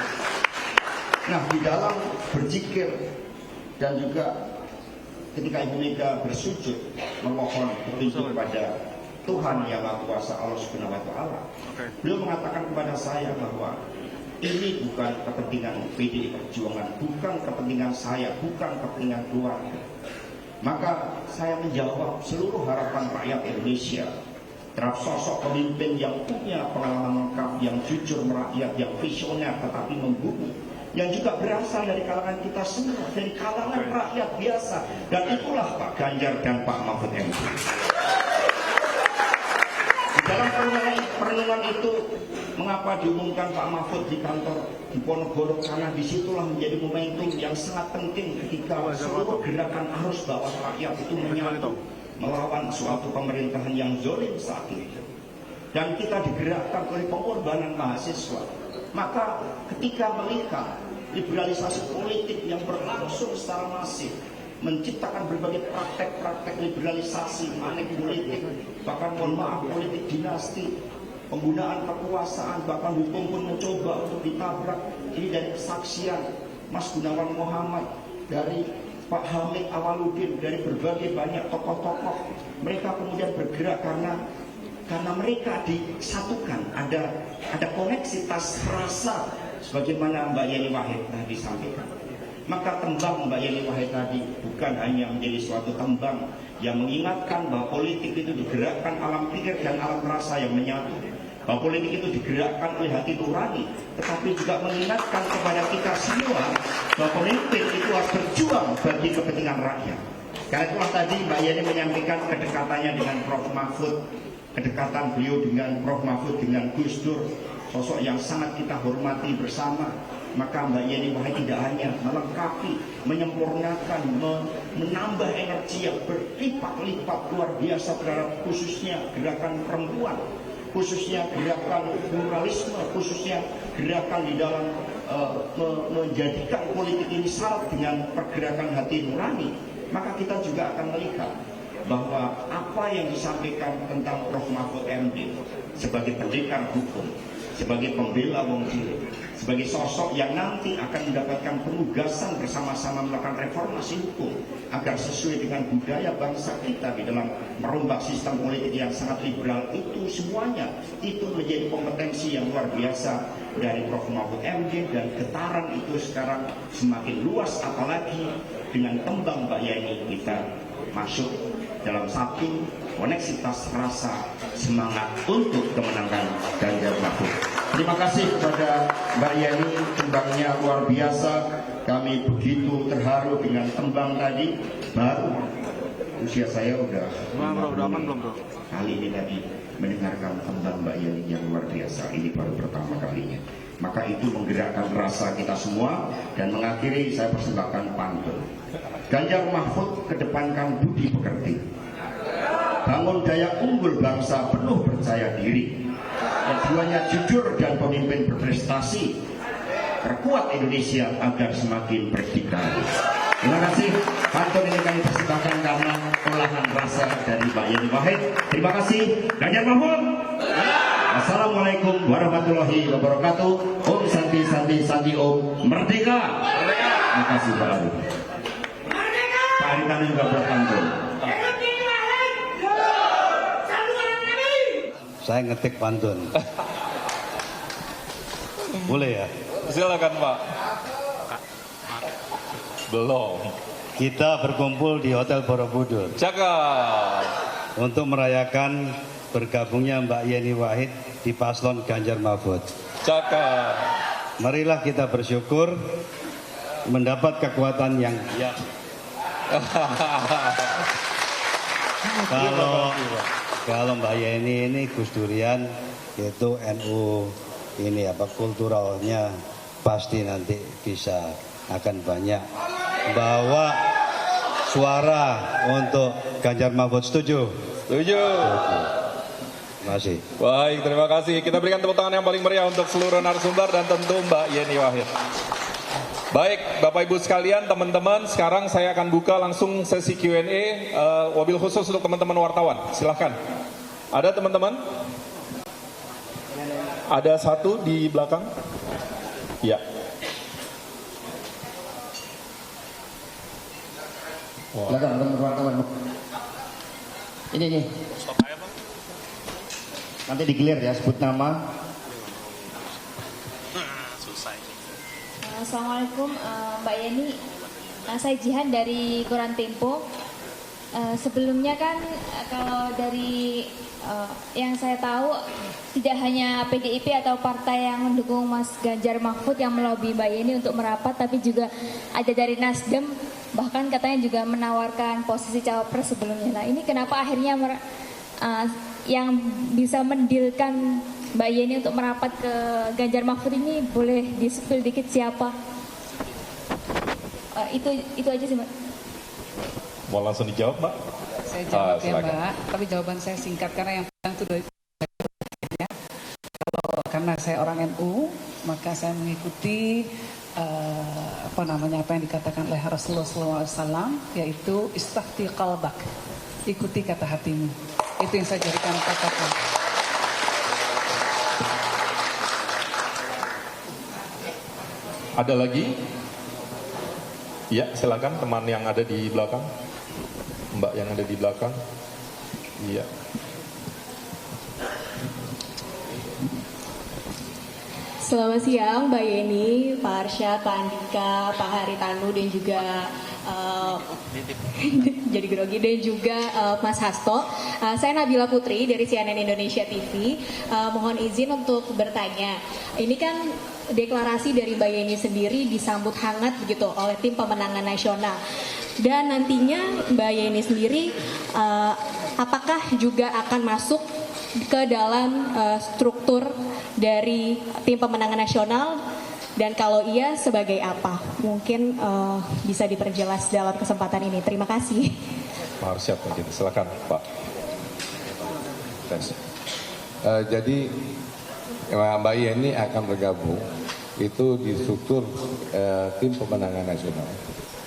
Nah, di dalam berzikir dan juga ketika Ibu Mega bersujud memohon petunjuk kepada Tuhan Yang Maha Kuasa Allah Subhanahu wa Ta'ala, beliau mengatakan kepada saya bahwa ini bukan kepentingan PDI Perjuangan, bukan kepentingan saya, bukan kepentingan keluarga. Maka saya menjawab seluruh harapan rakyat Indonesia terhadap sosok pemimpin yang punya pengalaman lengkap, yang jujur merakyat, yang visioner tetapi membumi, yang juga berasal dari kalangan kita semua, dari kalangan rakyat biasa. Dan itulah Pak Ganjar dan Pak Mahfud MD. Di dalam perenungan itu, mengapa diumumkan Pak Mahfud di kantor di Ponorogo, karena disitulah menjadi momentum yang sangat penting ketika seluruh gerakan arus bawah rakyat itu menyatu melawan suatu pemerintahan yang zalim saat ini. Dan kita digerakkan oleh pengorbanan mahasiswa. Maka ketika melihat liberalisasi politik yang berlangsung secara masif, menciptakan berbagai praktek-praktek liberalisasi, manik politik, bahkan mohon maaf politik dinasti, penggunaan kekuasaan, bahkan hukum pun mencoba untuk ditabrak. Ini dari kesaksian Mas Gunawan Muhammad, dari Pak Hamid Awaludin, dari berbagai banyak tokoh-tokoh. Mereka kemudian bergerak karena mereka disatukan, ada koneksitas rasa sebagaimana Mbak Yeni Wahid tadi sampaikan. Maka tembang Mbak Yeni Wahid tadi bukan hanya menjadi suatu tembang yang mengingatkan bahwa politik itu digerakkan alam pikir dan alam rasa yang menyatu, bahwa politik itu digerakkan oleh hati nurani, tetapi juga mengingatkan kepada kita semua bahwa pemimpin itu harus berjuang bagi kepentingan rakyat. Karena itulah tadi Mbak Yeni menyampaikan kedekatannya dengan Prof. Mahfud, kedekatan beliau dengan Prof. Mahfud dengan Gus Dur, sosok yang sangat kita hormati bersama. Maka Mbak Yeni Wahid tidak hanya melengkapi, menyempurnakan, menambah energi yang berlipat-lipat luar biasa terhadap khususnya gerakan perempuan, khususnya gerakan pluralisme, khususnya gerakan di dalam menjadikan politik ini syarat dengan pergerakan hati nurani, maka kita juga akan melihat bahwa apa yang disampaikan tentang Prof. Mahfud MD sebagai pendekar hukum, sebagai pembela wong cilik, sebagai sosok yang nanti akan mendapatkan penugasan bersama-sama melakukan reformasi hukum agar sesuai dengan budaya bangsa kita di dalam merombak sistem politik yang sangat liberal, itu semuanya itu menjadi kompetensi yang luar biasa dari Prof. Mahfud MD, dan getaran itu sekarang semakin luas, apalagi dengan tembang Mbak Yeni kita masuk dalam satu koneksitas rasa semangat untuk kemenangan Ganjar Mahfud. Terima kasih kepada Mbak Yeni, tembangnya luar biasa. Kami begitu terharu dengan tembang tadi. Baru usia saya udah aman belum bro? Kali ini tadi mendengarkan tembang Mbak Yeni yang luar biasa. Ini baru pertama kalinya. Maka itu menggerakkan rasa kita semua, dan mengakhiri saya persembahkan pantun. Ganjar Mahfud kedepankan budi pekerti, bangun daya unggul bangsa penuh percaya diri, keduanya jujur dan pemimpin berprestasi, perkuat Indonesia agar semakin berdikari. Terima kasih. Pantun ini kami persembahkan karena olahan rasa dari Mbak Yeni Wahid. Terima kasih. Ganjar Mahfud. Assalamualaikum warahmatullahi wabarakatuh. Om Santi Santi Santi Om. Merdeka. Terima kasih Pak Ari. Pak Ari kan juga berpantun. Saya ngetik pantun. Boleh ya? Silakan Pak. Belum. Kita berkumpul di Hotel Borobudur Cakap. untuk merayakan bergabungnya Mbak Yeni Wahid di paslon Ganjar Mahfud. Cakap. Marilah kita bersyukur mendapat kekuatan yang kalau Mbak Yeni ini Gus Durian itu NU ini kulturalnya pasti nanti bisa akan banyak bawa suara untuk Ganjar Mahfud. Setuju? Setuju. Terima kasih. Baik, terima kasih. Kita berikan tepuk tangan yang paling meriah untuk seluruh narasumber dan tentu Mbak Yeni Wahid. Baik, Bapak Ibu sekalian, teman-teman, sekarang saya akan buka langsung sesi Q&A, wabil khusus untuk teman-teman wartawan. Silahkan. Ada teman-teman? Ada satu di belakang? Ya. Belakang, wartawan. Ini. Nanti digilir ya, sebut nama. Assalamualaikum Mbak Yeni, saya Jihan dari Koran Tempo. Sebelumnya kan kalau dari yang saya tahu tidak hanya PDIP atau partai yang mendukung Mas Ganjar Mahfud yang melobi Mbak Yeni untuk merapat, tapi juga ada dari Nasdem, bahkan katanya juga menawarkan posisi cawapres sebelumnya. Nah ini kenapa akhirnya yang bisa mendilkan Mbak Yeni untuk merapat ke Ganjar Mahfud ini, boleh di-spill dikit siapa? Itu aja sih Mbak. Mau langsung dijawab Mbak? Saya jawab ya Mbak, tapi jawaban saya singkat karena yang pertama itu ya. Karena saya orang NU, maka saya mengikuti apa yang dikatakan oleh Rasulullah SAW, yaitu istafti qalbak, ikuti kata hatimu. Itu yang saya jadikan patokan. Ada lagi? Ya, silakan teman yang ada di belakang. Mbak yang ada di belakang. Iya. Selamat siang Mbak Yeni, Pak Arsyad, Pak Andika, Pak Haritanu, dan juga jadi grogi, dan juga Mas Hasto. Saya Nabila Putri dari CNN Indonesia TV. Mohon izin untuk bertanya. Ini kan deklarasi dari Mbak Yeni sendiri disambut hangat begitu oleh tim pemenangan nasional. Dan nantinya Mbak Yeni sendiri apakah juga akan masuk ke dalam struktur dari tim pemenangan nasional, dan kalau iya sebagai apa? Mungkin bisa diperjelas dalam kesempatan ini. Terima kasih. Pak Arsyad mungkin, silakan Pak. Jadi Mbak Yeni akan bergabung itu di struktur tim pemenangan nasional.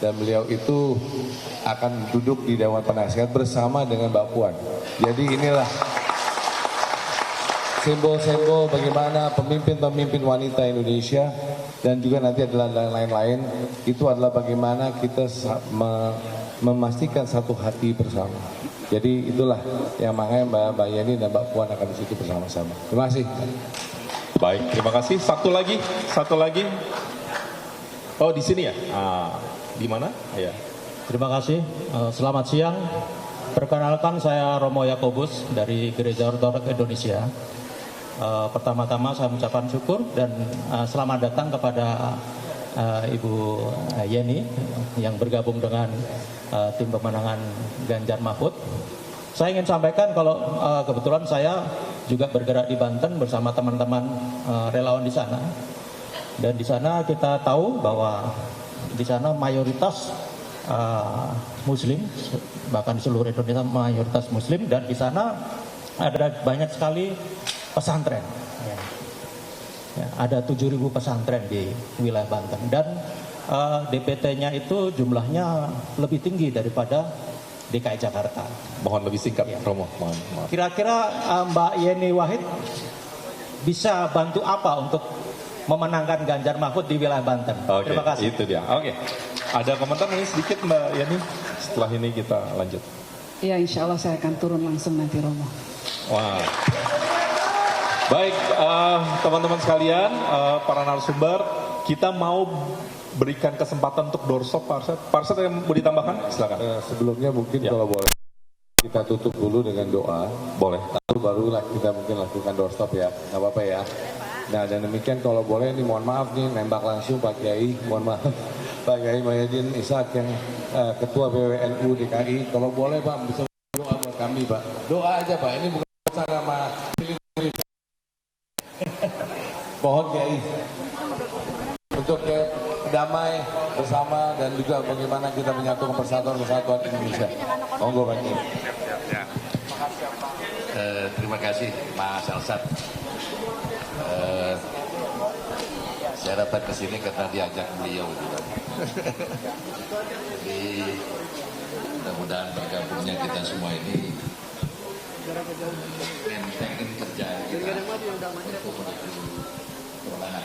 Dan beliau itu akan duduk di Dewan Penasehat bersama dengan Mbak Puan. Jadi inilah simbol-simbol bagaimana pemimpin-pemimpin wanita Indonesia dan juga nanti adalah lain-lain. Itu adalah bagaimana kita memastikan satu hati bersama. Jadi itulah yang makanya Mbak Yeni dan Mbak Puan akan di situ bersama-sama. Terima kasih. Baik, terima kasih. Satu lagi. Oh, di sini ya? Di mana? Ya. Terima kasih. Selamat siang. Perkenalkan saya Romo Yakobus dari Gereja Ortodoks Indonesia. Pertama-tama saya mengucapkan syukur dan selamat datang kepada Ibu Yeni yang bergabung dengan tim pemenangan Ganjar Mahfud. Saya ingin sampaikan kalau kebetulan saya juga bergerak di Banten bersama teman-teman relawan di sana. Dan di sana kita tahu bahwa di sana mayoritas Muslim, bahkan di seluruh Indonesia mayoritas Muslim, dan di sana ada banyak sekali pesantren. Ya, ada 7.000 pesantren di wilayah Banten dan DPT-nya itu jumlahnya lebih tinggi daripada DKI Jakarta. Mohon lebih singkat, ya. Romo. Mohon. Kira-kira Mbak Yeni Wahid bisa bantu apa untuk memenangkan Ganjar Mahfud di wilayah Banten? Oke, terima kasih. Itu dia. Oke. Ada komentar nih sedikit Mbak Yeni? Setelah ini kita lanjut. Ya, insya Allah saya akan turun langsung nanti, Romo. Wah. Baik, teman-teman sekalian, para narasumber, kita mau berikan kesempatan untuk doorstop, Parsad yang mau ditambahkan? Silakan. Sebelumnya mungkin kalau boleh kita tutup dulu dengan doa. Boleh. Lalu barulah kita mungkin lakukan doorstop ya, nggak apa-apa ya. Nah, dan demikian kalau boleh ini mohon maaf nih nembak langsung Pak Kiai, mohon maaf Pak Kiai Muhyiddin Ishak yang Ketua PWNU DKI, kalau boleh Pak bisa doa buat kami Pak. Doa aja Pak, ini bukan sama pilih-pilih. Mohon Kiai untuk damai bersama dan juga bagaimana kita menyatukan persatuan Indonesia. Monggo Pak Kiai. Terima kasih Mas Alsat. Saya datang ke sini karena diajak beliau juga. Jadi mudah-mudahan bergabungnya kita semua ini mentengin kerjaan kita untuk menuju kemenangan.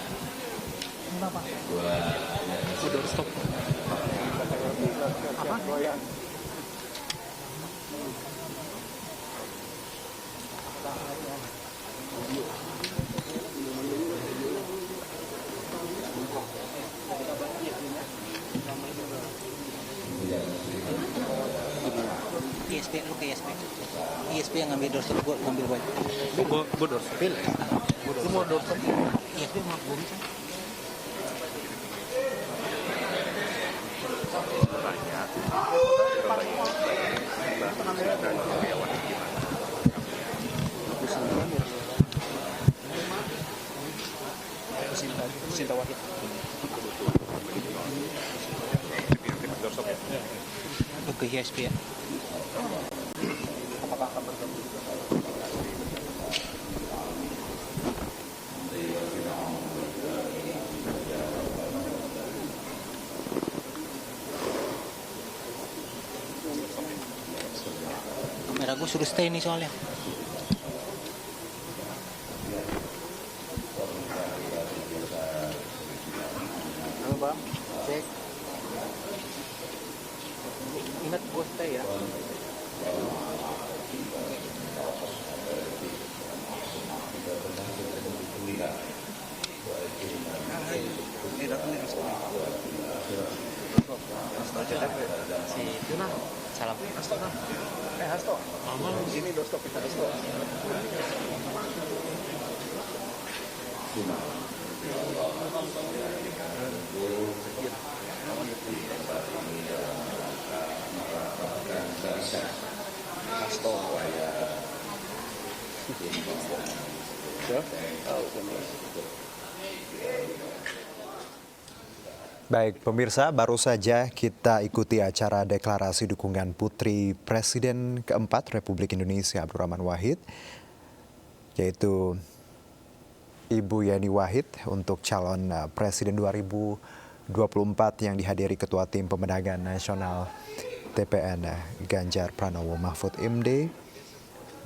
Udah stop. Apa? ISP lu ke ISP yang ngambil doorstop, gua ngambil buat Gua doorstop. Lu mau doorstop? ISP mau gua bisa. Sinta Wahid. Lu ke ISP ya. Apakah akan bergabung? Kamera gua suruh stay nih soalnya. Halo Bang, cek. Ingat gua stay ya. Si Tuna, salam. Hasto. Ini doorstop kita Hasto. Baik, pemirsa, baru saja kita ikuti acara deklarasi dukungan Putri Presiden keempat Republik Indonesia Abdurrahman Wahid yaitu Ibu Yeni Wahid untuk calon Presiden 2024 yang dihadiri Ketua Tim Pemenangan Nasional TPN Ganjar Pranowo Mahfud MD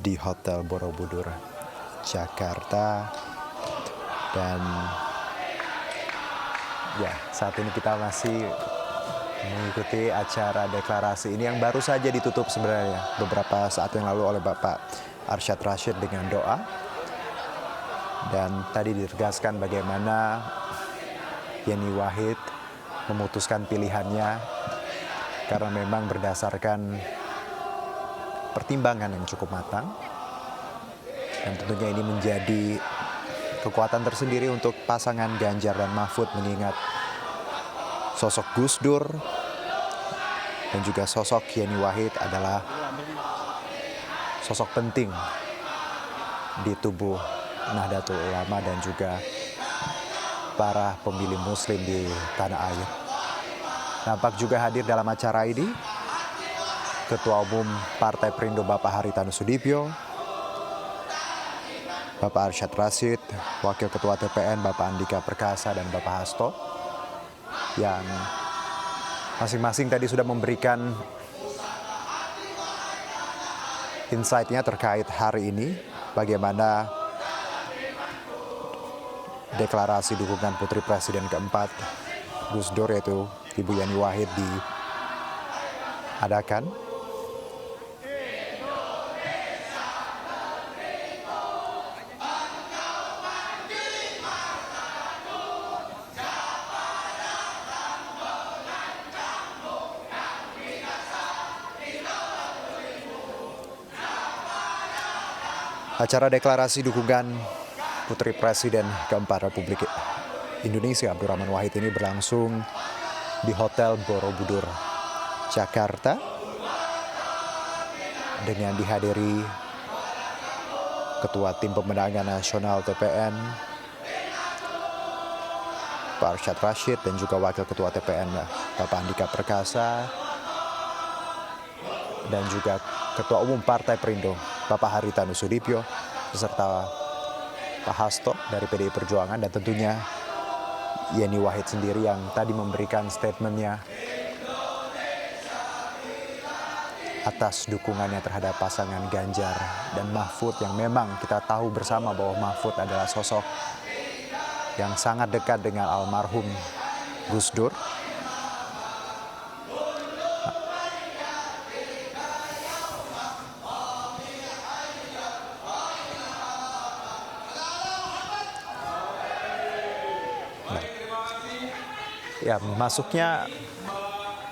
di Hotel Borobudur, Jakarta. Dan ya, saat ini kita masih mengikuti acara deklarasi ini yang baru saja ditutup sebenarnya beberapa saat yang lalu oleh Bapak Arsyad Rashid dengan doa. Dan tadi ditegaskan bagaimana Yeni Wahid memutuskan pilihannya karena memang berdasarkan pertimbangan yang cukup matang. Dan tentunya ini menjadi kekuatan tersendiri untuk pasangan Ganjar dan Mahfud mengingat sosok Gus Dur dan juga sosok Yeni Wahid adalah sosok penting di tubuh Nahdlatul Ulama dan juga para pemilih Muslim di tanah air. Nampak juga hadir dalam acara ini Ketua Umum Partai Perindo Bapak Haritanu Sudibyo, Bapak Arsyad Rashid, Wakil Ketua TPN Bapak Andika Perkasa dan Bapak Hasto, yang masing-masing tadi sudah memberikan insight-nya terkait hari ini, bagaimana deklarasi dukungan Putri Presiden keempat Gus Dur yaitu Ibu Yeni Wahid diadakan. Acara deklarasi dukungan Putri Presiden keempat Republik Indonesia Abdurrahman Wahid ini berlangsung di Hotel Borobudur, Jakarta, dengan dihadiri Ketua Tim Pemenangan Nasional TPN Pak Arsyad Rashid dan juga Wakil Ketua TPN Bapak Andika Perkasa dan juga Ketua Umum Partai Perindo Bapak Haritanu Sudibyo beserta Pak Hasto dari PDI Perjuangan dan tentunya Yeni Wahid sendiri yang tadi memberikan statementnya atas dukungannya terhadap pasangan Ganjar dan Mahfud yang memang kita tahu bersama bahwa Mahfud adalah sosok yang sangat dekat dengan almarhum Gus Dur. Ya, masuknya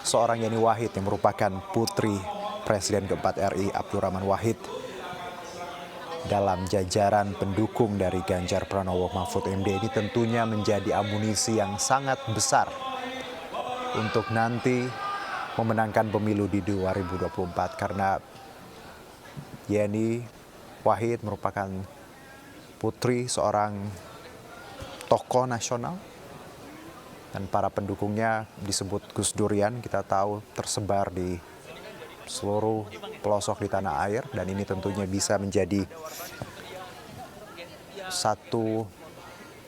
seorang Yeni Wahid yang merupakan putri Presiden keempat RI Abdurrahman Wahid dalam jajaran pendukung dari Ganjar Pranowo Mahfud MD ini tentunya menjadi amunisi yang sangat besar untuk nanti memenangkan pemilu di 2024 karena Yeni Wahid merupakan putri seorang tokoh nasional. Dan para pendukungnya disebut Gus Durian, kita tahu tersebar di seluruh pelosok di tanah air. Dan ini tentunya bisa menjadi satu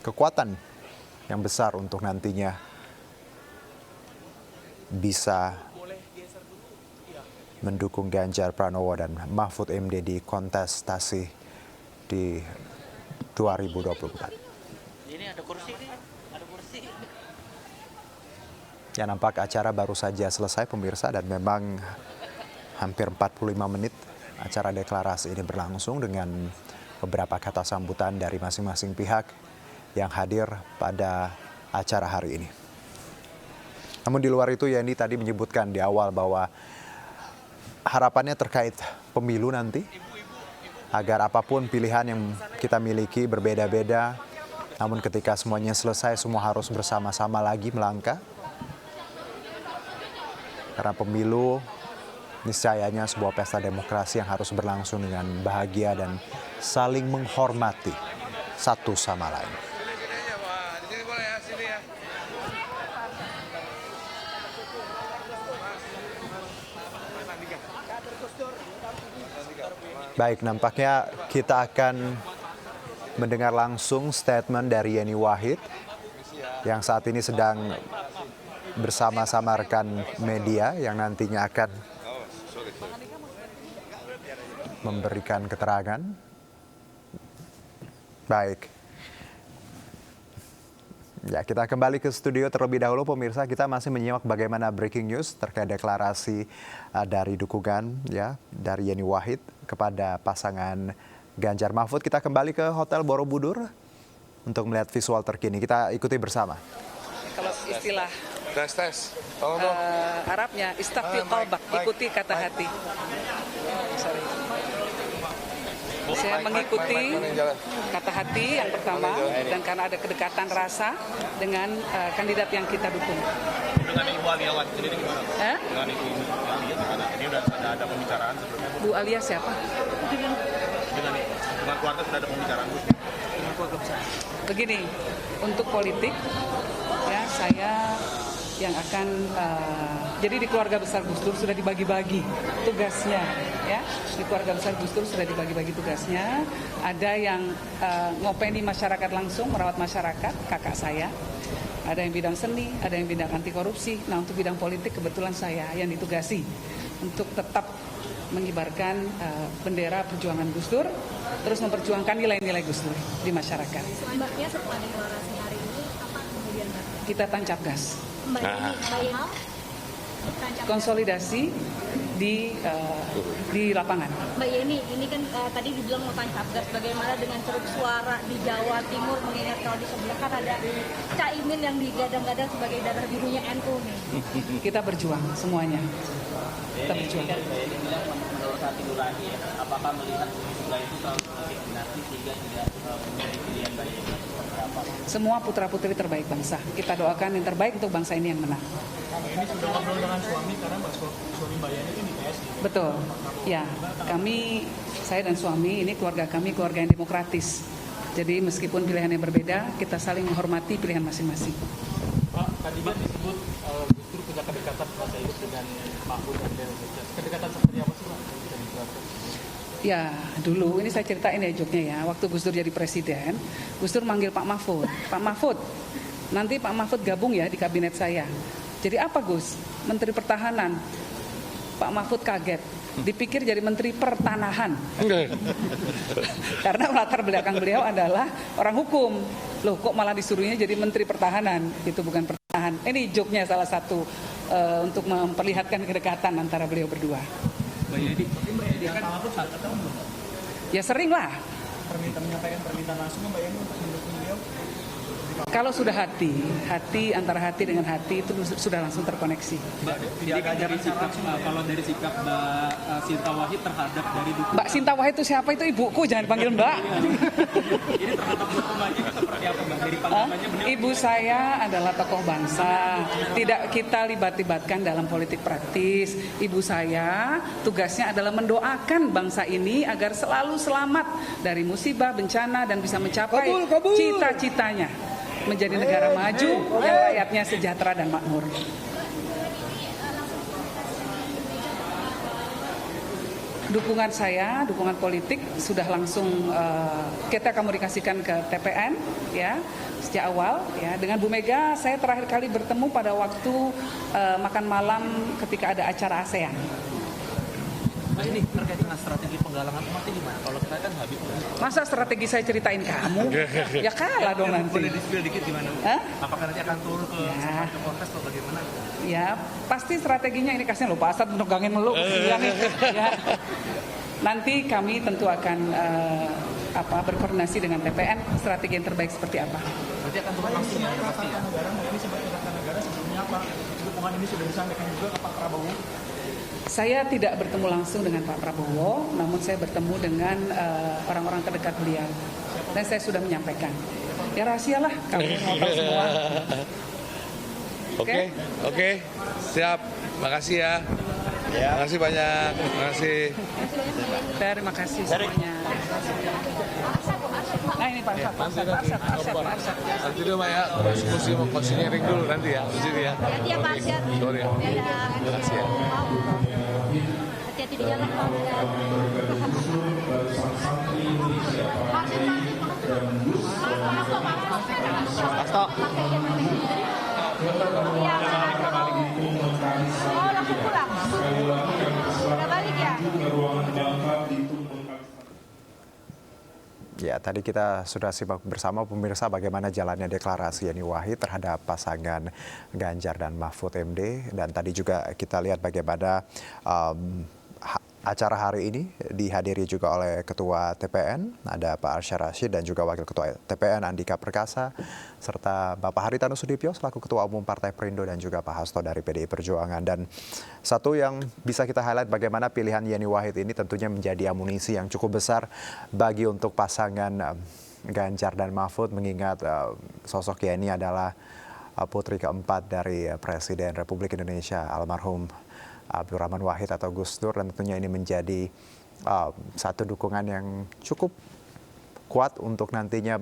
kekuatan yang besar untuk nantinya bisa mendukung Ganjar Pranowo dan Mahfud MD di kontestasi di 2024. Ini ada kursi nih, ada kursi. Ya, nampak acara baru saja selesai pemirsa dan memang hampir 45 menit acara deklarasi ini berlangsung dengan beberapa kata sambutan dari masing-masing pihak yang hadir pada acara hari ini. Namun di luar itu Yeni tadi menyebutkan di awal bahwa harapannya terkait pemilu nanti agar apapun pilihan yang kita miliki berbeda-beda, namun ketika semuanya selesai semua harus bersama-sama lagi melangkah. Karena pemilu niscayanya sebuah pesta demokrasi yang harus berlangsung dengan bahagia dan saling menghormati satu sama lain. Baik, nampaknya kita akan mendengar langsung statement dari Yeni Wahid yang saat ini sedang bersama-sama rekan media yang nantinya akan memberikan keterangan. Baik. Ya, kita kembali ke studio terlebih dahulu pemirsa. Kita masih menyimak bagaimana breaking news terkait deklarasi dari dukungan ya dari Yeni Wahid kepada pasangan Ganjar Mahfud. Kita kembali ke Hotel Borobudur untuk melihat visual terkini. Kita ikuti bersama. Kalau istilah tes. Arabnya istafil qalbak, ikuti kata hati. Sorry. Saya mengikuti kata hati yang pertama dan karena ada kedekatan rasa dengan kandidat yang kita dukung. Dengan Ibu Aliawan sendiri gimana? Dengan Ibu Alia gimana? Ini udah ada pembicaraan sebelumnya. Bu Alia siapa? Dengan keluarga sudah ada pembicaraan. Dengan keluarga besar. Begini, untuk politik ya saya yang akan jadi di keluarga besar Gus Dur sudah dibagi-bagi tugasnya ya. Di keluarga besar Gus Dur sudah dibagi-bagi tugasnya. Ada yang ngopeni masyarakat langsung, merawat masyarakat, kakak saya. Ada yang bidang seni, ada yang bidang anti korupsi. Nah, untuk bidang politik kebetulan saya yang ditugasi untuk tetap mengibarkan bendera perjuangan Gus Dur, terus memperjuangkan nilai-nilai Gus Dur di masyarakat. Mbaknya setelah deklarasi hari ini apa kemudian Mbak? Kita tancap gas. Mbak Yeni, konsolidasi di lapangan. Mbak Yeni, ini kan tadi dibilang mau tancap gas, bagaimana dengan ceruk suara di Jawa Timur, mengingat kalau di sebelah kan ada Caimin yang digadang-gadang sebagai darah birunya NU nih. Kita berjuang semuanya. Kita berjuang. Menurut hati nurani ya, apakah melihat sebelah itu terlalu diskriminasi sehingga tidak menjadi pilihan Mbak Yeni? Semua putra-putri terbaik bangsa. Kita doakan yang terbaik untuk bangsa ini yang menang. Ini sudah ngobrol dengan suami karena suami Mbak Yeni ini PS. Betul. Ya, saya dan suami ini keluarga kami keluarga yang demokratis. Jadi meskipun pilihannya berbeda, kita saling menghormati pilihan masing-masing. Pak, tadi kan disebut justru punya kedekatan dengan Mahfud dan Ganjar. Kedekatan seperti apa sih Pak? Bisa dijelaskan? Ya, dulu ini saya ceritain ya joknya ya. Waktu Gus Dur jadi presiden, Gus Dur manggil Pak Mahfud. Pak Mahfud, nanti Pak Mahfud gabung ya di kabinet saya. Jadi apa Gus? Menteri Pertahanan. Pak Mahfud kaget. Dipikir jadi Menteri Pertanahan. Karena latar belakang beliau adalah orang hukum. Loh kok malah disuruhnya jadi Menteri Pertahanan? Itu bukan pertahanan. Ini joknya salah satu untuk memperlihatkan kedekatan antara beliau berdua. Mbak Yeni kan Pak Mahfud saat ketemu belum? Ya sering lah. Menyampaikan permintaan langsung Mbak Yeni untuk mendukung beliau? Kalau sudah hati antara hati dengan hati itu sudah langsung terkoneksi. Mbak, dari sikap, kalau dari sikap Mbak Sinta Wahid terhadap dari dukungan. Mbak Sinta Wahid itu siapa? Itu ibuku, jangan panggil Mbak. Ini terhadap dukungannya seperti apa Mbak? Dari pandangannya beliau? Ibu saya adalah tokoh bangsa, tidak kita libat-libatkan dalam politik praktis. Ibu saya tugasnya adalah mendoakan bangsa ini agar selalu selamat dari musibah, bencana dan bisa mencapai cita-citanya. Menjadi negara maju yang rakyatnya sejahtera dan makmur. Dukungan saya, dukungan politik sudah langsung kita komunikasikan ke TPN ya sejak awal ya. Dengan Bu Mega saya terakhir kali bertemu pada waktu makan malam ketika ada acara ASEAN. Mbak ini terkait dengan strategi penggalangan umat ini gimana? Kalau kita kan Habib. Masa strategi saya ceritain kamu? Ya kalah dong nanti. Boleh di-spill dikit gimana? Apakah nanti akan turun ke Polres atau bagaimana? Ya pasti strateginya ini kasihnya lupa Asad menegangin meluk. Ya. Nanti kami tentu akan berkoordinasi dengan TPN strategi yang terbaik seperti apa. Berarti akan turun langsung ya pasti ya. Ini sebagai rekan negara sebelumnya apa? Dukungan ini sudah disampaikan juga ke Pak Prabowo. Saya tidak bertemu langsung dengan Pak Prabowo, namun saya bertemu dengan orang-orang terdekat beliau. Dan saya sudah menyampaikan. Ya rahasialah, kamu mau tahu semua. Oke. Siap. Makasih ya. Makasih banyak. Makasih. Terima kasih semuanya. Nah ini Pak Arsyad. Nanti dulu Mbak ya, diskusi mau sharing dulu nanti ya. Di sini ya. Hati-hati ya Pak Arsyad. Sorry ya. Terima kasih ya. Hati-hati di jalan Pak Arsyad. Hasto. Ya, tadi kita sudah simak bersama pemirsa bagaimana jalannya deklarasi Yeni Wahid terhadap pasangan Ganjar dan Mahfud MD. Dan tadi juga kita lihat bagaimana acara hari ini dihadiri juga oleh Ketua TPN, ada Pak Arsyad Rashid dan juga Wakil Ketua TPN Andika Perkasa, serta Bapak Haritanu Sudibyo selaku Ketua Umum Partai Perindo dan juga Pak Hasto dari PDI Perjuangan. Dan satu yang bisa kita highlight bagaimana pilihan Yeni Wahid ini tentunya menjadi amunisi yang cukup besar bagi untuk pasangan Ganjar dan Mahfud, mengingat sosok Yeni adalah putri keempat dari Presiden Republik Indonesia almarhum Abdurrahman Wahid atau Gus Dur, dan tentunya ini menjadi satu dukungan yang cukup kuat untuk nantinya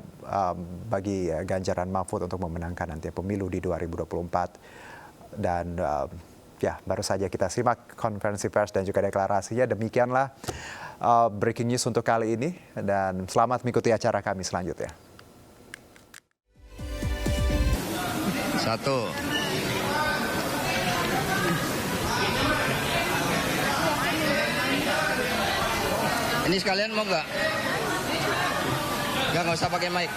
bagi Ganjar dan Mahfud untuk memenangkan nanti pemilu di 2024. Dan ya, baru saja kita simak konferensi pers dan juga deklarasinya. Demikianlah breaking news untuk kali ini, dan selamat mengikuti acara kami selanjutnya. Satu. Ini sekalian mau nggak? Nggak usah pakai mic.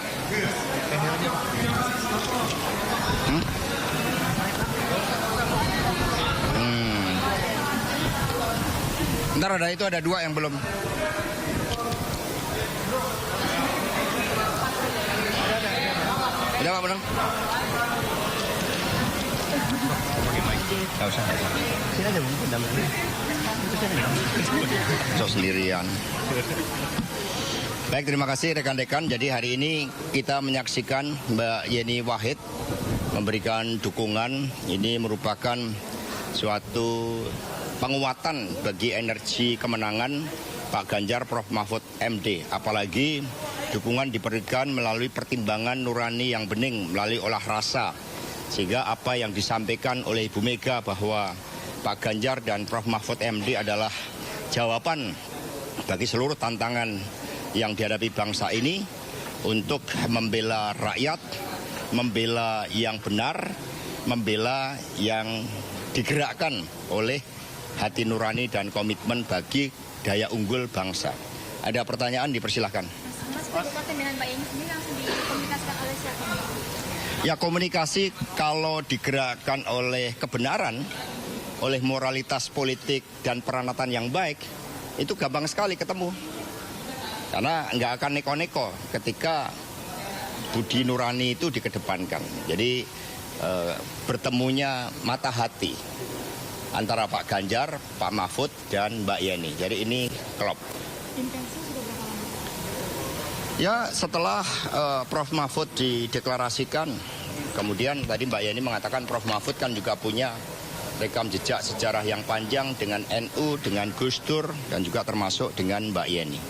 Ntar ada itu, ada dua yang belum. Udah Pak Benang? Nggak usah. Sini aja Bung, damai. So sendirian. Baik, terima kasih rekan-rekan. Jadi hari ini kita menyaksikan Mbak Yeni Wahid memberikan dukungan. Ini merupakan suatu penguatan bagi energi kemenangan Pak Ganjar Prof Mahfud MD. Apalagi dukungan diberikan melalui pertimbangan nurani yang bening, melalui olah rasa. Sehingga apa yang disampaikan oleh Ibu Mega bahwa Pak Ganjar dan Prof Mahfud MD adalah jawaban bagi seluruh tantangan yang dihadapi bangsa ini untuk membela rakyat, membela yang benar, membela yang digerakkan oleh hati nurani dan komitmen bagi daya unggul bangsa. Ada pertanyaan, dipersilahkan. Mas, kedekatan dengan Mbak Yeni sendiri langsung dikomunikasikan oleh siapa? Ya, komunikasi kalau digerakkan oleh kebenaran, oleh moralitas politik dan peranatan yang baik, itu gampang sekali ketemu. Karena nggak akan neko-neko ketika budi nurani itu dikedepankan. Jadi bertemunya mata hati antara Pak Ganjar, Pak Mahfud, dan Mbak Yeni. Jadi ini klop. Ya, setelah Prof Mahfud dideklarasikan, kemudian tadi Mbak Yeni mengatakan Prof Mahfud kan juga punya rekam jejak sejarah yang panjang dengan NU, dengan Gus Dur, dan juga termasuk dengan Mbak Yeni.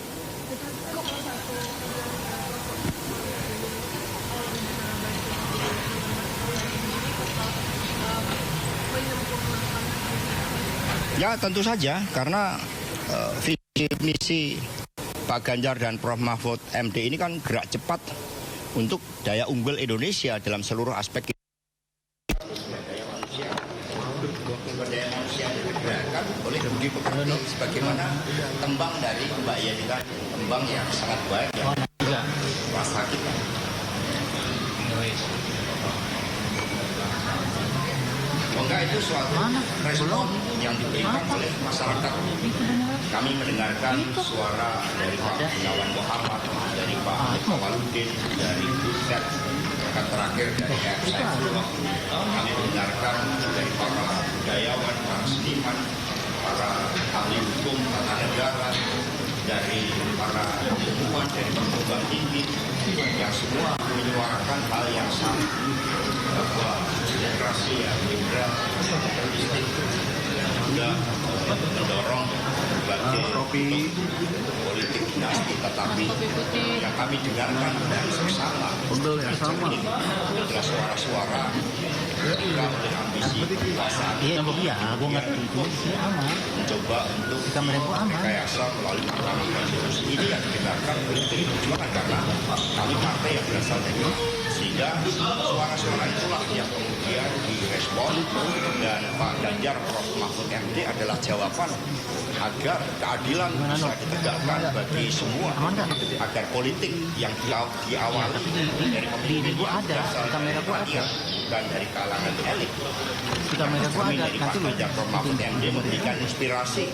Ya, tentu saja, karena visi misi Pak Ganjar dan Prof Mahfud MD ini kan gerak cepat untuk daya unggul Indonesia dalam seluruh aspek. Daya manusia digerakkan oleh budi pekerti, sebagaimana tembang dari Mbak Yeni kan, tembang yang sangat baik yang rasa kita. Enggak, itu suatu respon yang diberikan oleh masyarakat. Kami mendengarkan suara dari Pak Gunawan Muhammad, dari Pak Awaludin, dari Buset, bahkan terakhir dari Saifullah. Kami mendengarkan dari para budayawan, para seniman, para ahli hukum tata negara, dari para ilmuwan dari perguruan tinggi, yang semua menyuarakan hal yang sama, bahwa demokrasi yang liberal, pluralistik, juga mendorong berbagai politik dinasti, tetapi yang kami dengarkan dan bersama adalah suara-suara mereka oleh ambisi kekuasaan aku ngerti itu mencoba untuk rekayasa melalui Mahkamah Konstitusi. Ini yang dibenarkan oleh PDI Perjuangan karena kami partai yang berasal dari sehingga suara-suara itulah yang kemudian direspon dan Pak Ganjar Prof. Mahfud MD adalah jawaban agar keadilan bisa ditegakkan bagi semua, agar politik yang diawali dari pemimpin yang berasal dari rakyat dan dari kalangan elit. Kami dari Pak Ganjar Prof. Mahfud MD memberikan inspirasi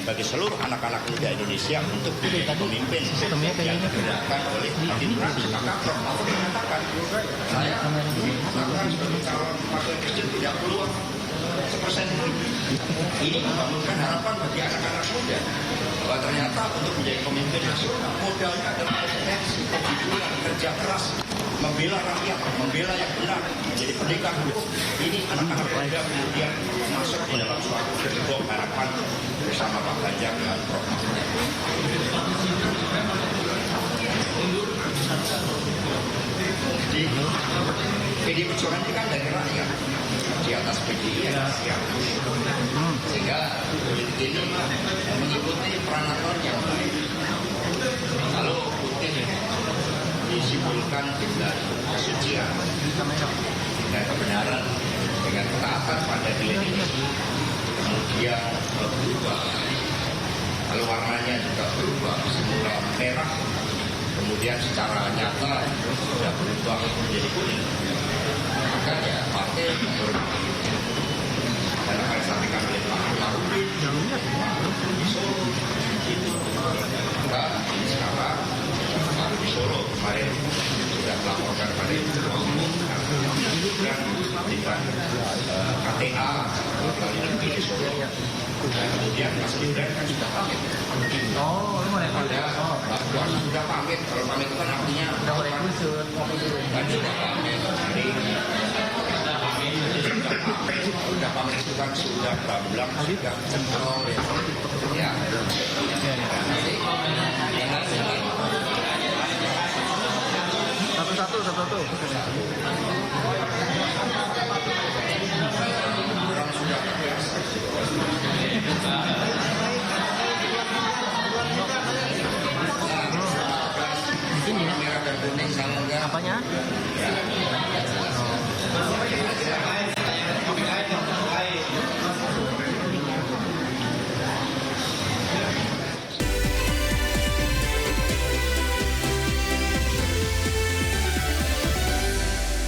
bagi seluruh anak-anak muda Indonesia untuk menjadi pemimpin yang digerakkan oleh demokrasi. Maka Prof. Mahfud mengatakan, saya mengatakan sebagai calon wakil presiden tidak peluang sepersen ini membangunkan harapan bagi anak-anak muda bahwa ternyata untuk menjadi pemimpin nasional modalnya adalah kompetensi, kejujuran, kerja keras, membela rakyat, membela yang benar, menjadi pendekar hukum. Ini anak-anak muda kemudian masuk ke dalam suatu gerbong harapan bersama Pak Ganjar dan Prof. Mahfud. Jadi PDI Perjuangan ini kan dari rakyat, di atas PDI ada rakyat, sehingga politik ini mengikuti peranakan yang baik. Kalau putih disimpulkan dengan kesucian dan kebenaran, dengan ketaatan pada nilai-nilai, kemudian berubah. Kalau warnanya juga berubah, semula merah, kemudian secara nyata sudah berubah menjadi kuning. Maka ya partai dan akan disampaikan oleh Pak Marudin, di Solo, itu. Maka ini sekarang baru di Solo kemarin sudah melaporkan pada Ketua Umum dan memberikan KTA kali ini di Solo. Dan kemudian Mas Gibran kan sudah pamit. Mbak Puan sudah pamit. Kalau pamit itu kan artinya kan sudah pamit. Sudah pamit itu kan sudah gamblang, sudah centrol ya. Satu-satu. Orang sudah terbiasa. Mungkin ya. Merah dan kuning sama enggak? Apanya? Ya.